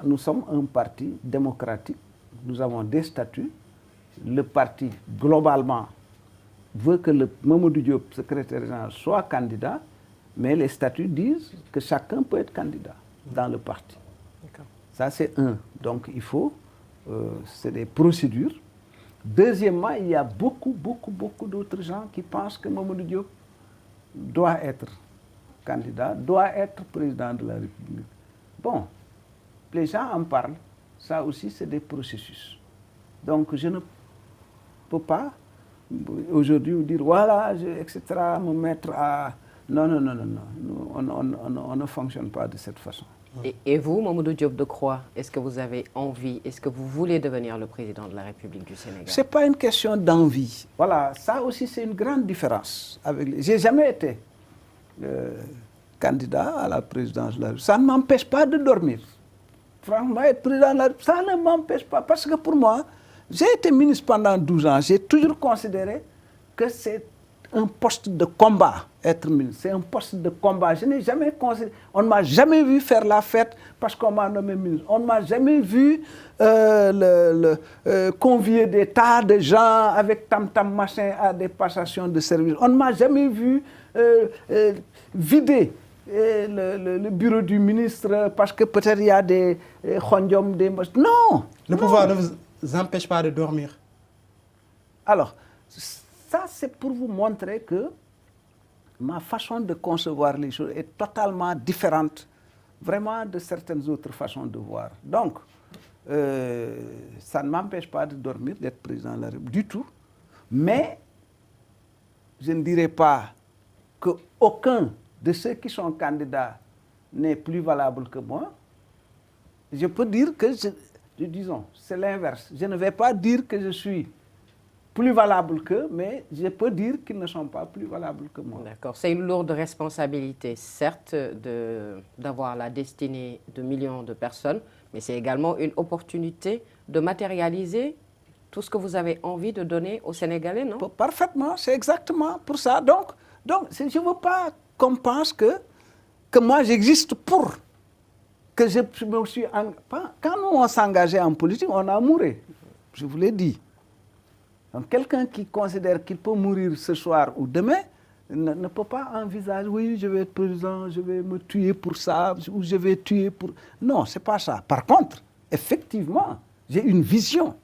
nous sommes un parti démocratique. Nous avons des statuts. Le parti, globalement, veut que le Mamadou Diop, secrétaire général, soit candidat, mais les statuts disent que chacun peut être candidat dans le parti. Ça, c'est un. Donc, il faut, c'est des procédures. Deuxièmement, il y a beaucoup d'autres gens qui pensent que Mamadou Diop doit être candidat, doit être président de la République. Bon, les gens en parlent. Ça aussi, c'est des processus. Donc, je ne peux pas aujourd'hui vous dire, voilà, etc., me mettre à... Non. On ne fonctionne pas de cette façon. Et vous, Mamadou Diop Decroix, est-ce que vous avez envie, est-ce que vous voulez devenir le président de la République du Sénégal? Ce n'est pas une question d'envie. Voilà, ça aussi, c'est une grande différence. Je n'ai jamais été candidat à la présidence de la République. Ça ne m'empêche pas de dormir. Franchement, être président de la République, ça ne m'empêche pas. Parce que pour moi, j'ai été ministre pendant 12 ans. J'ai toujours considéré que c'est un poste de combat, être ministre. C'est un poste de combat. Je n'ai jamais considéré... On ne m'a jamais vu faire la fête parce qu'on m'a nommé ministre. On ne m'a jamais vu convier des tas de gens avec tam-tam machin à des passations de service. On ne m'a jamais vu vider le bureau du ministre parce que peut-être il y a des khondjom, des... Non! Le pouvoir ne vous empêche pas de dormir? Alors, ça c'est pour vous montrer que ma façon de concevoir les choses est totalement différente vraiment de certaines autres façons de voir. Donc, ça ne m'empêche pas de dormir, d'être président de la République du tout, mais je ne dirais pas qu'aucun de ceux qui sont candidats n'est plus valable que moi. Je peux dire que, disons, c'est l'inverse. Je ne vais pas dire que je suis plus valables qu'eux, mais je peux dire qu'ils ne sont pas plus valables que moi. D'accord. C'est une lourde responsabilité, certes, d'avoir la destinée de millions de personnes, mais c'est également une opportunité de matérialiser tout ce que vous avez envie de donner aux Sénégalais, non? Parfaitement, c'est exactement pour ça. Donc je ne veux pas qu'on pense que moi j'existe pour, que je me suis... Quand nous on s'engageait en politique, on a mouru, je vous l'ai dit. Donc quelqu'un qui considère qu'il peut mourir ce soir ou demain ne peut pas envisager, oui, je vais être président, je vais me tuer pour ça, ou je vais tuer pour... Non, ce n'est pas ça. Par contre, effectivement, j'ai une vision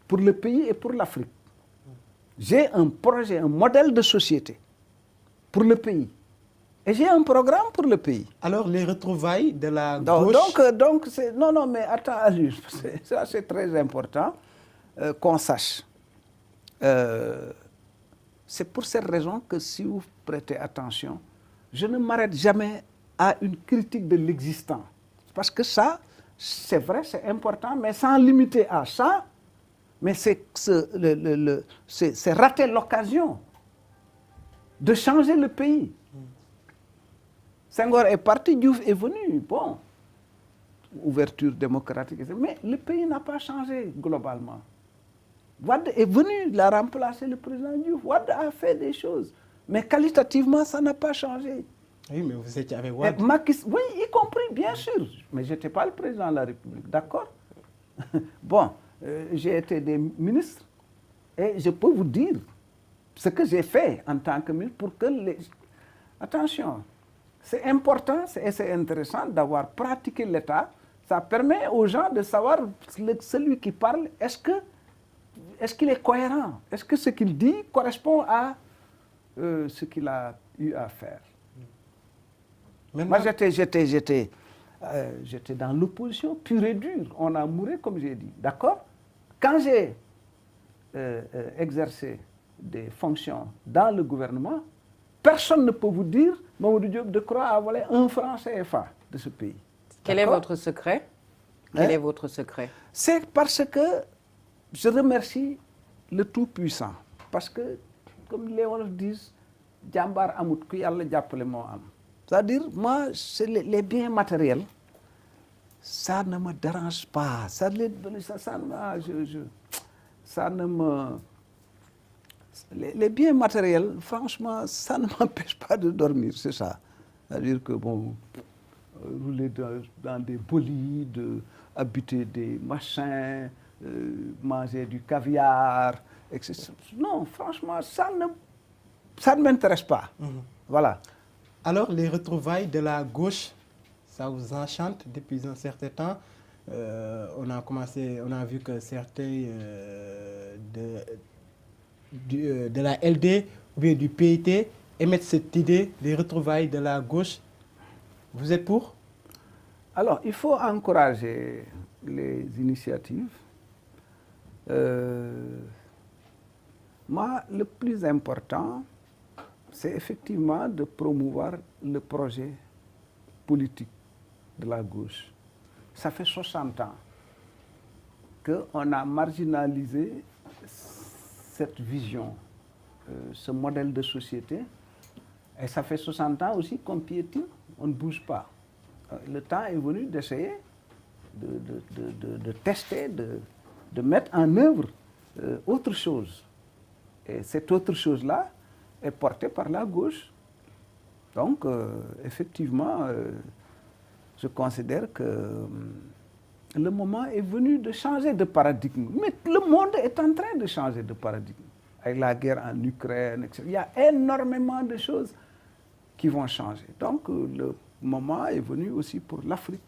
pour le pays et pour l'Afrique. J'ai un projet, un modèle de société pour le pays. Et j'ai un programme pour le pays. Alors, les retrouvailles de la gauche... Donc non, mais attends, allure, ça c'est très important qu'on sache. C'est pour cette raison que si vous prêtez attention, je ne m'arrête jamais à une critique de l'existant. Parce que ça, c'est vrai, c'est important, mais sans limiter à ça, mais c'est rater l'occasion de changer le pays. Senghor est parti, Diouf est venu, bon, ouverture démocratique, mais le pays n'a pas changé globalement. Wade est venu, il a remplacé le président Diouf. Wade a fait des choses, mais qualitativement, ça n'a pas changé. Oui, mais vous étiez avec Wade. Oui, y compris, bien sûr, mais je n'étais pas le président de la République, d'accord? Bon, j'ai été des ministres et je peux vous dire ce que j'ai fait en tant que ministre pour que les... Attention, c'est important et c'est intéressant d'avoir pratiqué l'État. Ça permet aux gens de savoir celui qui parle, est-ce qu'il est cohérent? Est-ce que ce qu'il dit correspond à ce qu'il a eu à faire? Maintenant, moi, j'étais dans l'opposition pure et dure. On a mouru, comme j'ai dit. D'accord? Quand j'ai exercé des fonctions dans le gouvernement, personne ne peut vous dire Mamadou Diop Decroix a volé 1 franc CFA de ce pays. Quel est votre secret? Quel est votre secret? C'est parce que je remercie le Tout-Puissant. Parce que, comme les Wolofs disent, Djambar Amout, que Yalla Djapale Mo Am. C'est-à-dire, moi, les biens matériels, ça ne me dérange pas. Ça ne me... Les biens matériels, franchement, ça ne m'empêche pas de dormir, c'est ça. C'est-à-dire que, bon, rouler dans des bolides, habiter des machins, manger du caviar, etc. Non, franchement, ça ne m'intéresse pas. Voilà. Alors, les retrouvailles de la gauche, ça vous enchante depuis un certain temps. On a vu que certains de la LD ou bien du PIT émettent cette idée, les retrouvailles de la gauche. Vous êtes pour? Alors, il faut encourager les initiatives. Moi, le plus important, c'est effectivement de promouvoir le projet politique de la gauche. Ça fait 60 ans qu'on a marginalisé cette vision, ce modèle de société. Et ça fait 60 ans aussi qu'on piétine, on ne bouge pas. Le temps est venu d'essayer de tester, de mettre en œuvre autre chose. Et cette autre chose-là est portée par la gauche. Donc, effectivement, je considère que le moment est venu de changer de paradigme. Mais le monde est en train de changer de paradigme. Avec la guerre en Ukraine, etc. Il y a énormément de choses qui vont changer. Donc, le moment est venu aussi pour l'Afrique.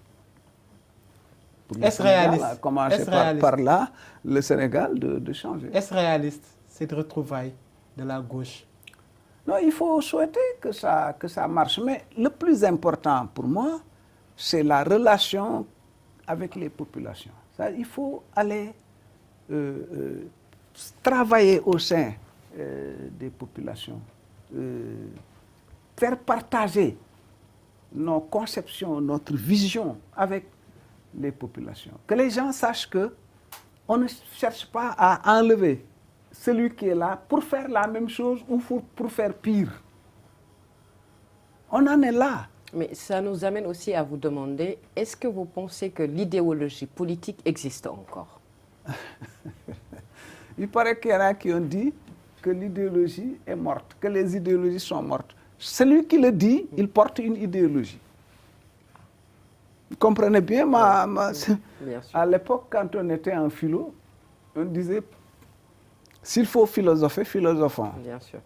Est-ce réaliste? Commencer par là, le Sénégal, de changer. Est-ce réaliste, cette retrouvaille de la gauche? Non, il faut souhaiter que ça marche. Mais le plus important pour moi, c'est la relation avec les populations. Il faut aller travailler au sein des populations, faire partager nos conceptions, notre vision avec les populations. Que les gens sachent qu'on ne cherche pas à enlever celui qui est là pour faire la même chose ou pour faire pire. On en est là. Mais ça nous amène aussi à vous demander, est-ce que vous pensez que l'idéologie politique existe encore? Il paraît qu'il y en a qui ont dit que l'idéologie est morte, que les idéologies sont mortes. Celui qui le dit, il porte une idéologie. Vous comprenez bien Bien sûr. À l'époque, quand on était en philo, on disait, s'il faut philosopher, philosophons. Bien sûr.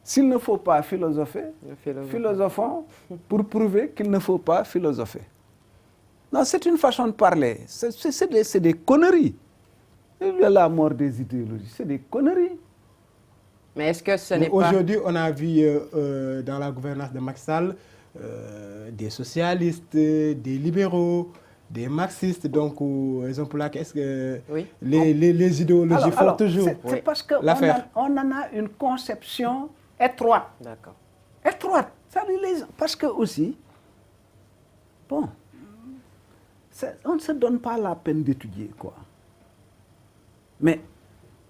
S'il ne faut pas philosopher, philosophons pour prouver qu'il ne faut pas philosopher. Non, c'est une façon de parler. C'est des conneries. Il y a la mort des idéologies, c'est des conneries. Mais est-ce que ce n'est pas... Aujourd'hui, on a vu dans la gouvernance de Macky Sall des socialistes, des libéraux, des marxistes. Donc, raison pour laquelle est-ce que Oui. les idéologies font toujours C'est parce qu'on on en a une conception étroite. D'accord. Étroite. Ça dit les gens. Parce que aussi, bon, on ne se donne pas la peine d'étudier, quoi. Mais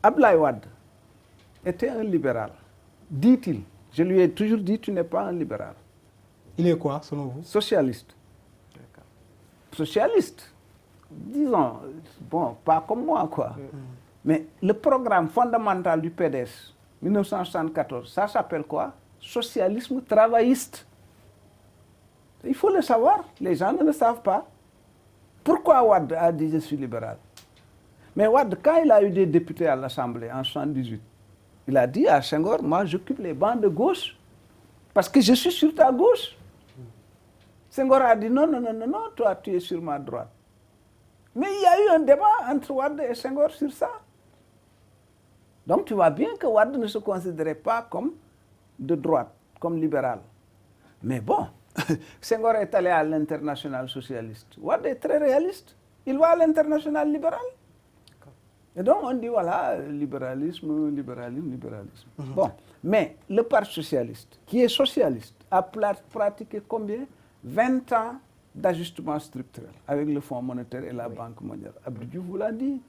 Abdoulaye Wade était un libéral, dit-il. Je lui ai toujours dit, tu n'es pas un libéral. Il est quoi, selon vous? Socialiste. Socialiste. Disons, bon, pas comme moi, quoi. Mais le programme fondamental du PDS, 1974, ça s'appelle quoi? Socialisme travailliste. Il faut le savoir, les gens ne le savent pas. Pourquoi Wade a dit je suis libéral? Mais Wade, quand il a eu des députés à l'Assemblée en 1978, il a dit à Senghor, moi j'occupe les bancs de gauche, parce que je suis sur ta gauche. Senghor a dit non, non, non, non, non, toi tu es sur ma droite. Mais il y a eu un débat entre Wade et Senghor sur ça. Donc tu vois bien que Wade ne se considérait pas comme de droite, comme libéral. Mais bon, Senghor est allé à l'international socialiste. Wade est très réaliste. Il va à l'international libéral. Et donc on dit voilà, libéralisme, libéralisme, libéralisme. Bon, mais le Parti socialiste, qui est socialiste, a pratiqué combien? 20 ans d'ajustement structurel avec le Fonds monétaire et la Banque mondiale. Abdou Diouf vous l'a dit.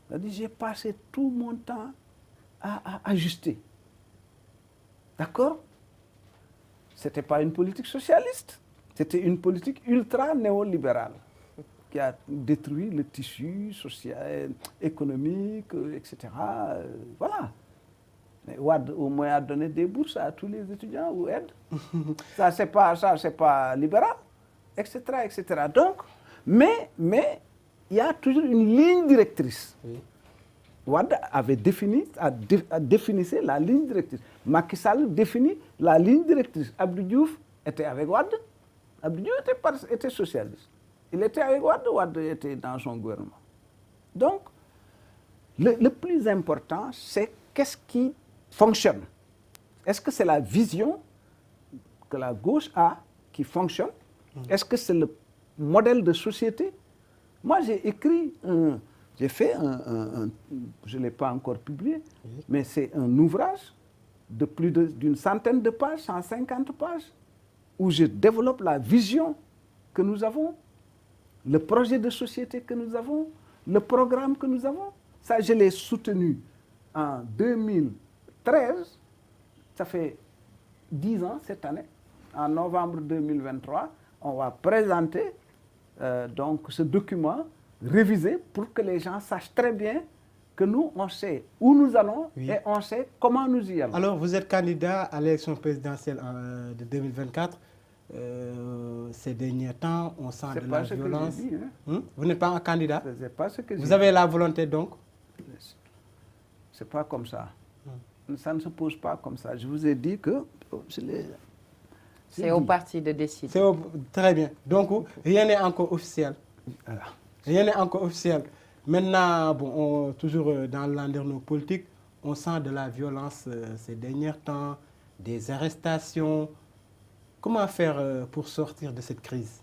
Il a dit, j'ai passé tout mon temps à ajuster. D'accord? Ce n'était pas une politique socialiste, c'était une politique ultra-néolibérale qui a détruit le tissu social, économique, etc. Voilà. Mais Wade, au moins, a donné des bourses à tous les étudiants ou aide. Ça, c'est pas libéral, etc., etc. Donc, mais il y a toujours une ligne directrice. Oui. Wade avait défini la ligne directrice. Macky Sall définit la ligne directrice. Abdou Diouf était avec Wade. Abdou Diouf était socialiste. Il était avec Wade, Wade était dans son gouvernement. Donc, le plus important, c'est qu'est-ce qui fonctionne. Est-ce que c'est la vision que la gauche a qui fonctionne? Est-ce que c'est le modèle de société? Moi, j'ai écrit, j'ai fait je ne l'ai pas encore publié, mais c'est un ouvrage de plus d'une centaine de pages, 150 pages, où je développe la vision que nous avons, le projet de société que nous avons, le programme que nous avons. Ça, je l'ai soutenu en 2013, ça fait 10 ans cette année. En novembre 2023, on va présenter donc ce document révisé pour que les gens sachent très bien que nous, on sait où nous allons et on sait comment nous y allons. Alors, vous êtes candidat à l'élection présidentielle de 2024. Ces derniers temps, on sent de la violence. Dit, hein? Vous n'êtes pas un candidat? C'est pas ce que vous avez la volonté donc? C'est pas comme ça. Ça ne se pose pas comme ça. Je vous ai dit que... C'est au parti de décider. Très bien. Donc, rien n'est encore officiel. Voilà. Rien n'est encore officiel. Maintenant, bon, toujours dans le landerneau politique, on sent de la violence ces derniers temps, des arrestations. Comment faire pour sortir de cette crise?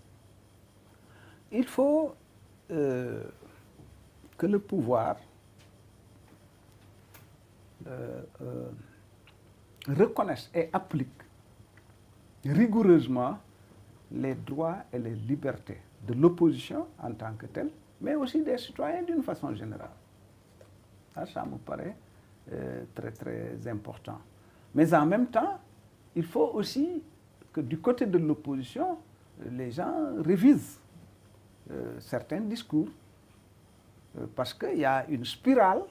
Il faut que le pouvoir reconnaisse et applique rigoureusement les droits et les libertés de l'opposition en tant que telle, mais aussi des citoyens d'une façon générale. Ça me paraît très, très important. Mais en même temps, il faut aussi que du côté de l'opposition, les gens révisent certains discours. Parce qu'il y a une spirale,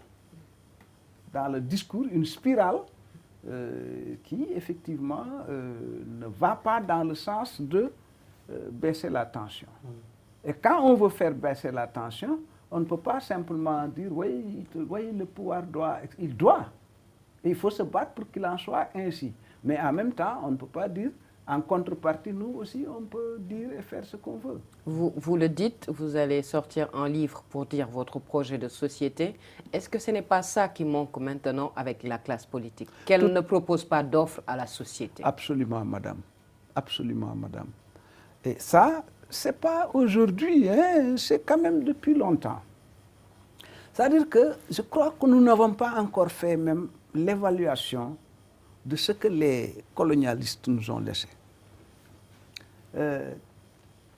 dans le discours, une spirale qui, effectivement, ne va pas dans le sens de baisser la tension. Et quand on veut faire baisser la tension, on ne peut pas simplement dire, oui, le pouvoir doit... Il doit. Et il faut se battre pour qu'il en soit ainsi. Mais en même temps, on ne peut pas dire, en contrepartie, nous aussi, on peut dire et faire ce qu'on veut. Vous le dites, vous allez sortir un livre pour dire votre projet de société. Est-ce que ce n'est pas ça qui manque maintenant avec la classe politique? Qu'elle ne propose pas d'offres à la société? Absolument, madame. Absolument, madame. Et ça, ce n'est pas aujourd'hui, hein, c'est quand même depuis longtemps. C'est-à-dire que je crois que nous n'avons pas encore fait même l'évaluation de ce que les colonialistes nous ont laissé.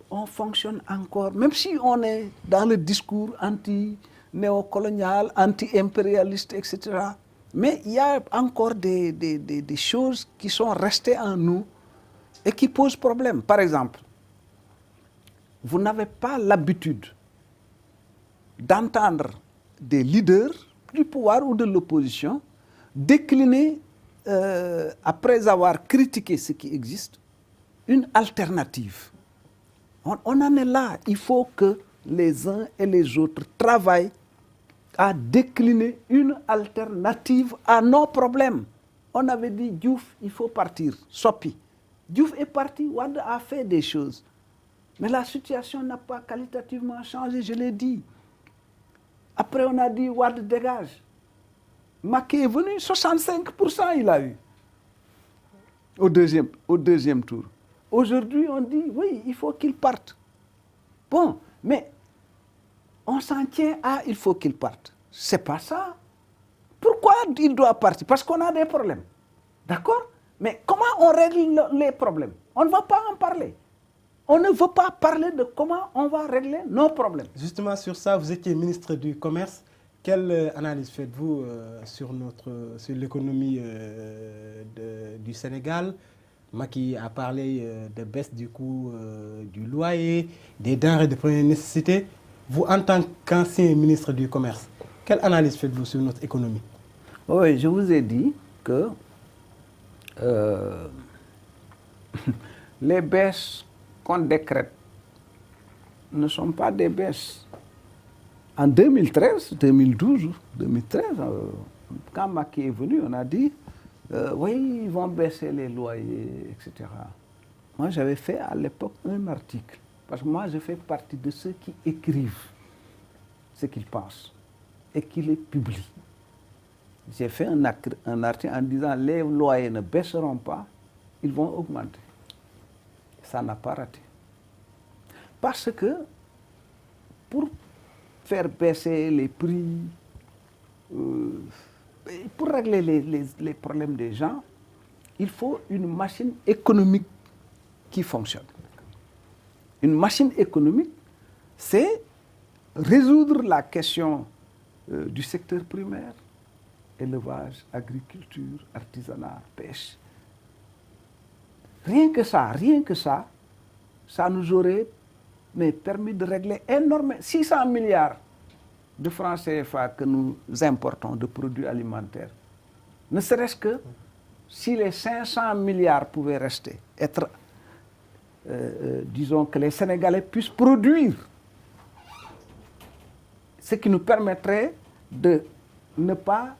On fonctionne encore, même si on est dans le discours anti-néocolonial, anti-impérialiste, etc. Mais il y a encore des choses qui sont restées en nous et qui posent problème. Par exemple, vous n'avez pas l'habitude d'entendre des leaders du pouvoir ou de l'opposition décliner, après avoir critiqué ce qui existe, une alternative. On en est là. Il faut que les uns et les autres travaillent à décliner une alternative à nos problèmes. On avait dit, Diouf, il faut partir, Sopi. Diouf est parti, Wade a fait des choses. Mais la situation n'a pas qualitativement changé, je l'ai dit. Après, on a dit, Wade dégage. Macky est venu, 65% il a eu au deuxième tour. Aujourd'hui, on dit, oui, il faut qu'il parte. Bon, mais on s'en tient à il faut qu'il parte. C'est pas ça. Pourquoi il doit partir? Parce qu'on a des problèmes. D'accord? Mais comment on règle les problèmes? On ne va pas en parler. On ne veut pas parler de comment on va régler nos problèmes. Justement, sur ça, vous étiez ministre du Commerce. Quelle analyse faites-vous sur l'économie du Sénégal? Macky a parlé de baisse du coût du loyer, des denrées de première nécessité. Vous, en tant qu'ancien ministre du Commerce, quelle analyse faites-vous sur notre économie? Oui, je vous ai dit que les baisses qu'on décrète ne sont pas des baisses. En 2013, 2012, 2013, quand Macky est venu, on a dit oui, ils vont baisser les loyers, etc. Moi, j'avais fait à l'époque un article, parce que moi, je fais partie de ceux qui écrivent ce qu'ils pensent et qui les publient. J'ai fait un article en disant les loyers ne baisseront pas, ils vont augmenter. Ça n'a pas raté. Parce que pour faire baisser les prix, pour régler les problèmes des gens, il faut une machine économique qui fonctionne. Une machine économique, c'est résoudre la question du secteur primaire, élevage, agriculture, artisanat, pêche. Rien que ça, ça nous aurait permis de régler énormément, 600 milliards de francs CFA que nous importons de produits alimentaires. Ne serait-ce que si les 500 milliards pouvaient rester, disons que les Sénégalais puissent produire, ce qui nous permettrait de ne pas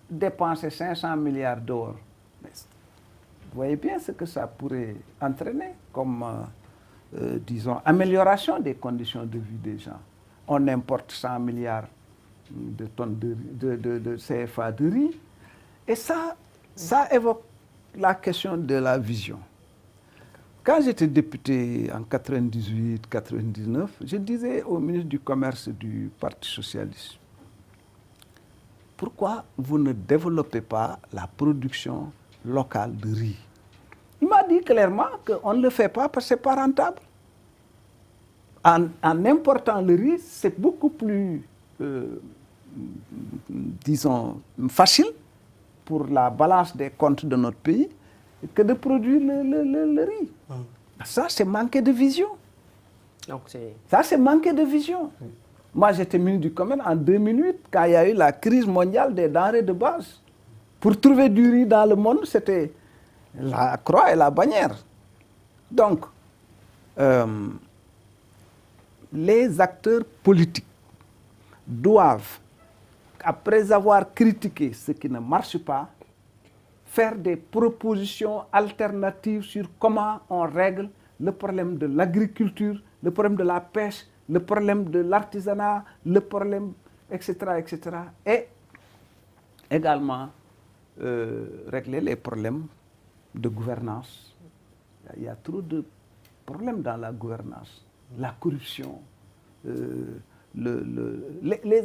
dépenser 500 milliards d'euros. Vous voyez bien ce que ça pourrait entraîner comme, disons, amélioration des conditions de vie des gens. On importe 100 milliards de tonnes de CFA de riz. Et ça évoque la question de la vision. Quand j'étais député en 98-99, je disais au ministre du Commerce du Parti socialiste, pourquoi vous ne développez pas la production locale de riz? Il m'a dit clairement qu'on ne le fait pas parce que ce n'est pas rentable. En important le riz, c'est beaucoup plus disons, facile pour la balance des comptes de notre pays que de produire le riz. Ça, c'est manquer de vision. Donc, Ça, c'est manquer de vision. Moi, j'étais ministre du Commerce en 2008, quand il y a eu la crise mondiale des denrées de base. Pour trouver du riz dans le monde, c'était la croix et la bannière. Donc, les acteurs politiques doivent, après avoir critiqué ce qui ne marche pas, faire des propositions alternatives sur comment on règle le problème de l'agriculture, le problème de la pêche, le problème de l'artisanat, le problème, etc., etc. Et également régler les problèmes de gouvernance. Il y a trop de problèmes dans la gouvernance. La corruption, les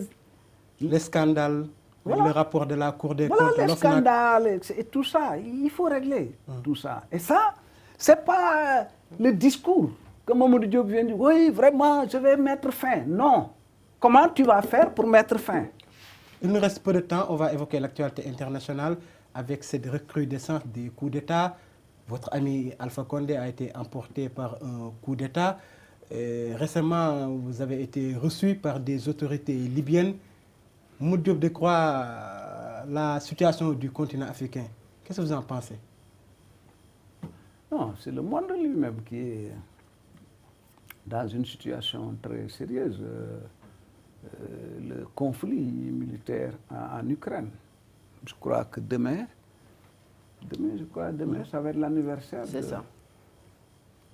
scandales, voilà. le rapport de la Cour des voilà, comptes. les scandales et tout ça. Il faut régler tout ça. Et ça, ce n'est pas le discours que Mamadou Diop vient de dire. Oui, vraiment, je vais mettre fin. Non. Comment tu vas faire pour mettre fin? Il nous reste peu de temps. On va évoquer l'actualité internationale avec cette recrudescence des coups d'État. Votre ami Alpha Condé a été emporté par un coup d'État. Récemment, vous avez été reçu par des autorités libyennes. Mamadou Diop Decroix, la situation du continent africain, qu'est-ce que vous en pensez? Non, c'est le monde lui-même qui est dans une situation très sérieuse. Le conflit militaire en Ukraine. Je crois que demain, ça va être l'anniversaire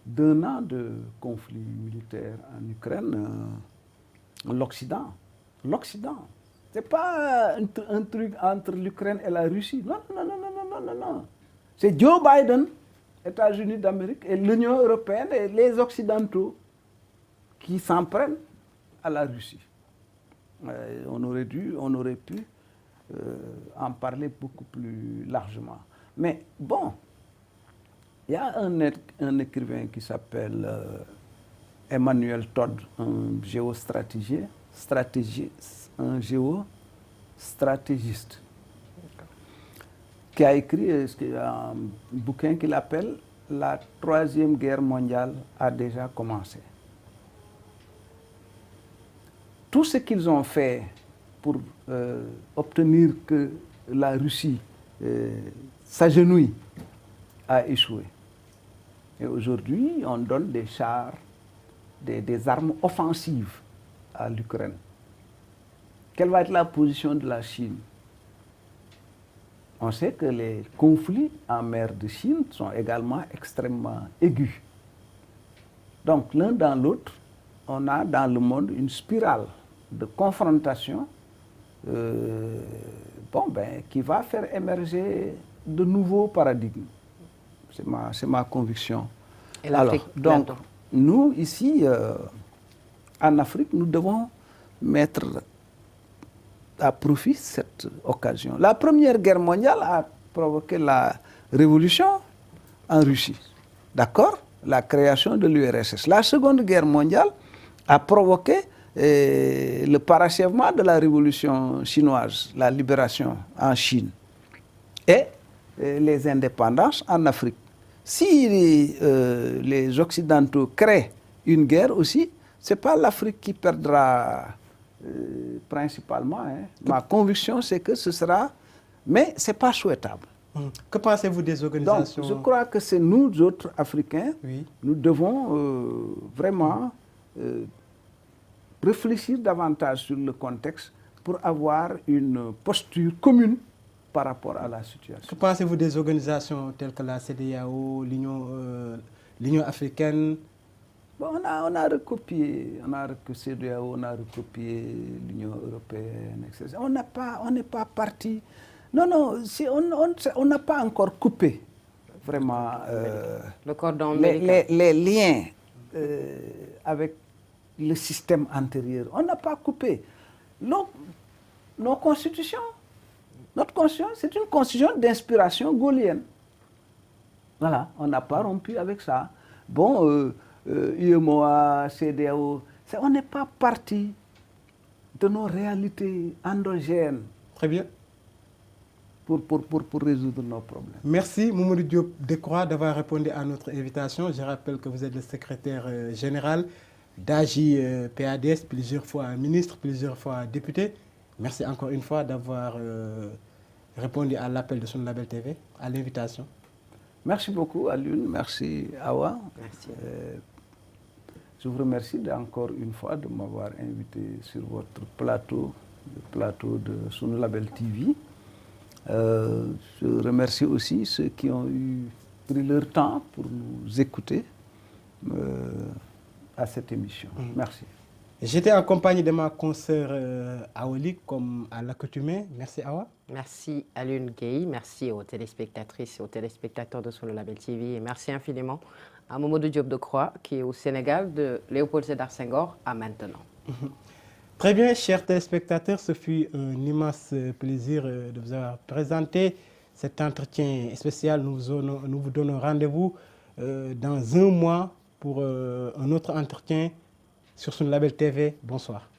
d'un an de conflit militaire en Ukraine. L'Occident. Ce n'est pas un truc entre l'Ukraine et la Russie. Non. C'est Joe Biden, États-Unis d'Amérique, et l'Union européenne et les Occidentaux qui s'en prennent à la Russie. On aurait pu en parler beaucoup plus largement. Mais bon, il y a un écrivain qui s'appelle Emmanuel Todd, un géostratégiste, qui a écrit un bouquin qu'il appelle « La Troisième Guerre mondiale a déjà commencé ». Tout ce qu'ils ont fait pour obtenir que la Russie s'agenouille a échoué. Et aujourd'hui, on donne des chars, des armes offensives à l'Ukraine. Quelle va être la position de la Chine? On sait que les conflits en mer de Chine sont également extrêmement aigus. Donc, l'un dans l'autre, on a dans le monde une spirale de confrontation qui va faire émerger de nouveaux paradigmes. C'est ma conviction. Et l'Afrique, donc, nous, ici, en Afrique, nous devons mettre à profit cette occasion. La Première Guerre mondiale a provoqué la révolution en Russie. D'accord? La création de l'URSS. La Seconde Guerre mondiale a provoqué le parachèvement de la révolution chinoise, la libération en Chine et les indépendances en Afrique. Si les Occidentaux créent une guerre aussi, ce n'est pas l'Afrique qui perdra principalement. Ma conviction, c'est que ce sera... Mais ce n'est pas souhaitable. Que pensez-vous des organisations? Donc, je crois que c'est nous, autres Africains, oui. Nous devons vraiment réfléchir davantage sur le contexte pour avoir une posture commune par rapport à la situation. Que pensez-vous des organisations telles que la CEDEAO, l'Union africaine? Bon, on a recopié, CEDEAO, on a recopié l'Union européenne, etc. On n'est pas parti. Non, on n'a pas encore coupé vraiment le cordon les liens avec le système antérieur. On n'a pas coupé. Nos constitutions, notre constitution, c'est une constitution d'inspiration gaullienne. Voilà, on n'a pas rompu avec ça. Bon, UEMOA, CEDEAO, on n'est pas parti de nos réalités endogènes. Très bien. Pour résoudre nos problèmes. Merci Mamadou Diop Decroix d'avoir répondu à notre invitation. Je rappelle que vous êtes le secrétaire général d'AJ-PADS, plusieurs fois ministre, plusieurs fois député. Merci encore une fois d'avoir répondu à l'appel de Sunu Label TV, à l'invitation. Merci beaucoup Alioune, merci Awa. Merci. Je vous remercie encore une fois de m'avoir invité sur votre plateau, le plateau de Sunu Label TV. Je remercie aussi ceux qui ont pris leur temps pour nous écouter à cette émission. Merci. J'étais en compagnie de ma consoeur Awali, comme à l'accoutumée. Merci Awa. Merci Alioune Gueye, merci aux téléspectatrices et aux téléspectateurs de Sunu Label TV et merci infiniment à Mamadou Diop Decroix qui est au Sénégal de Léopold Sédar Senghor à maintenant. Très bien, chers téléspectateurs, ce fut un immense plaisir de vous avoir présenté cet entretien spécial. Nous vous donnons rendez-vous dans un mois pour un autre entretien sur Sunu Label TV. Bonsoir.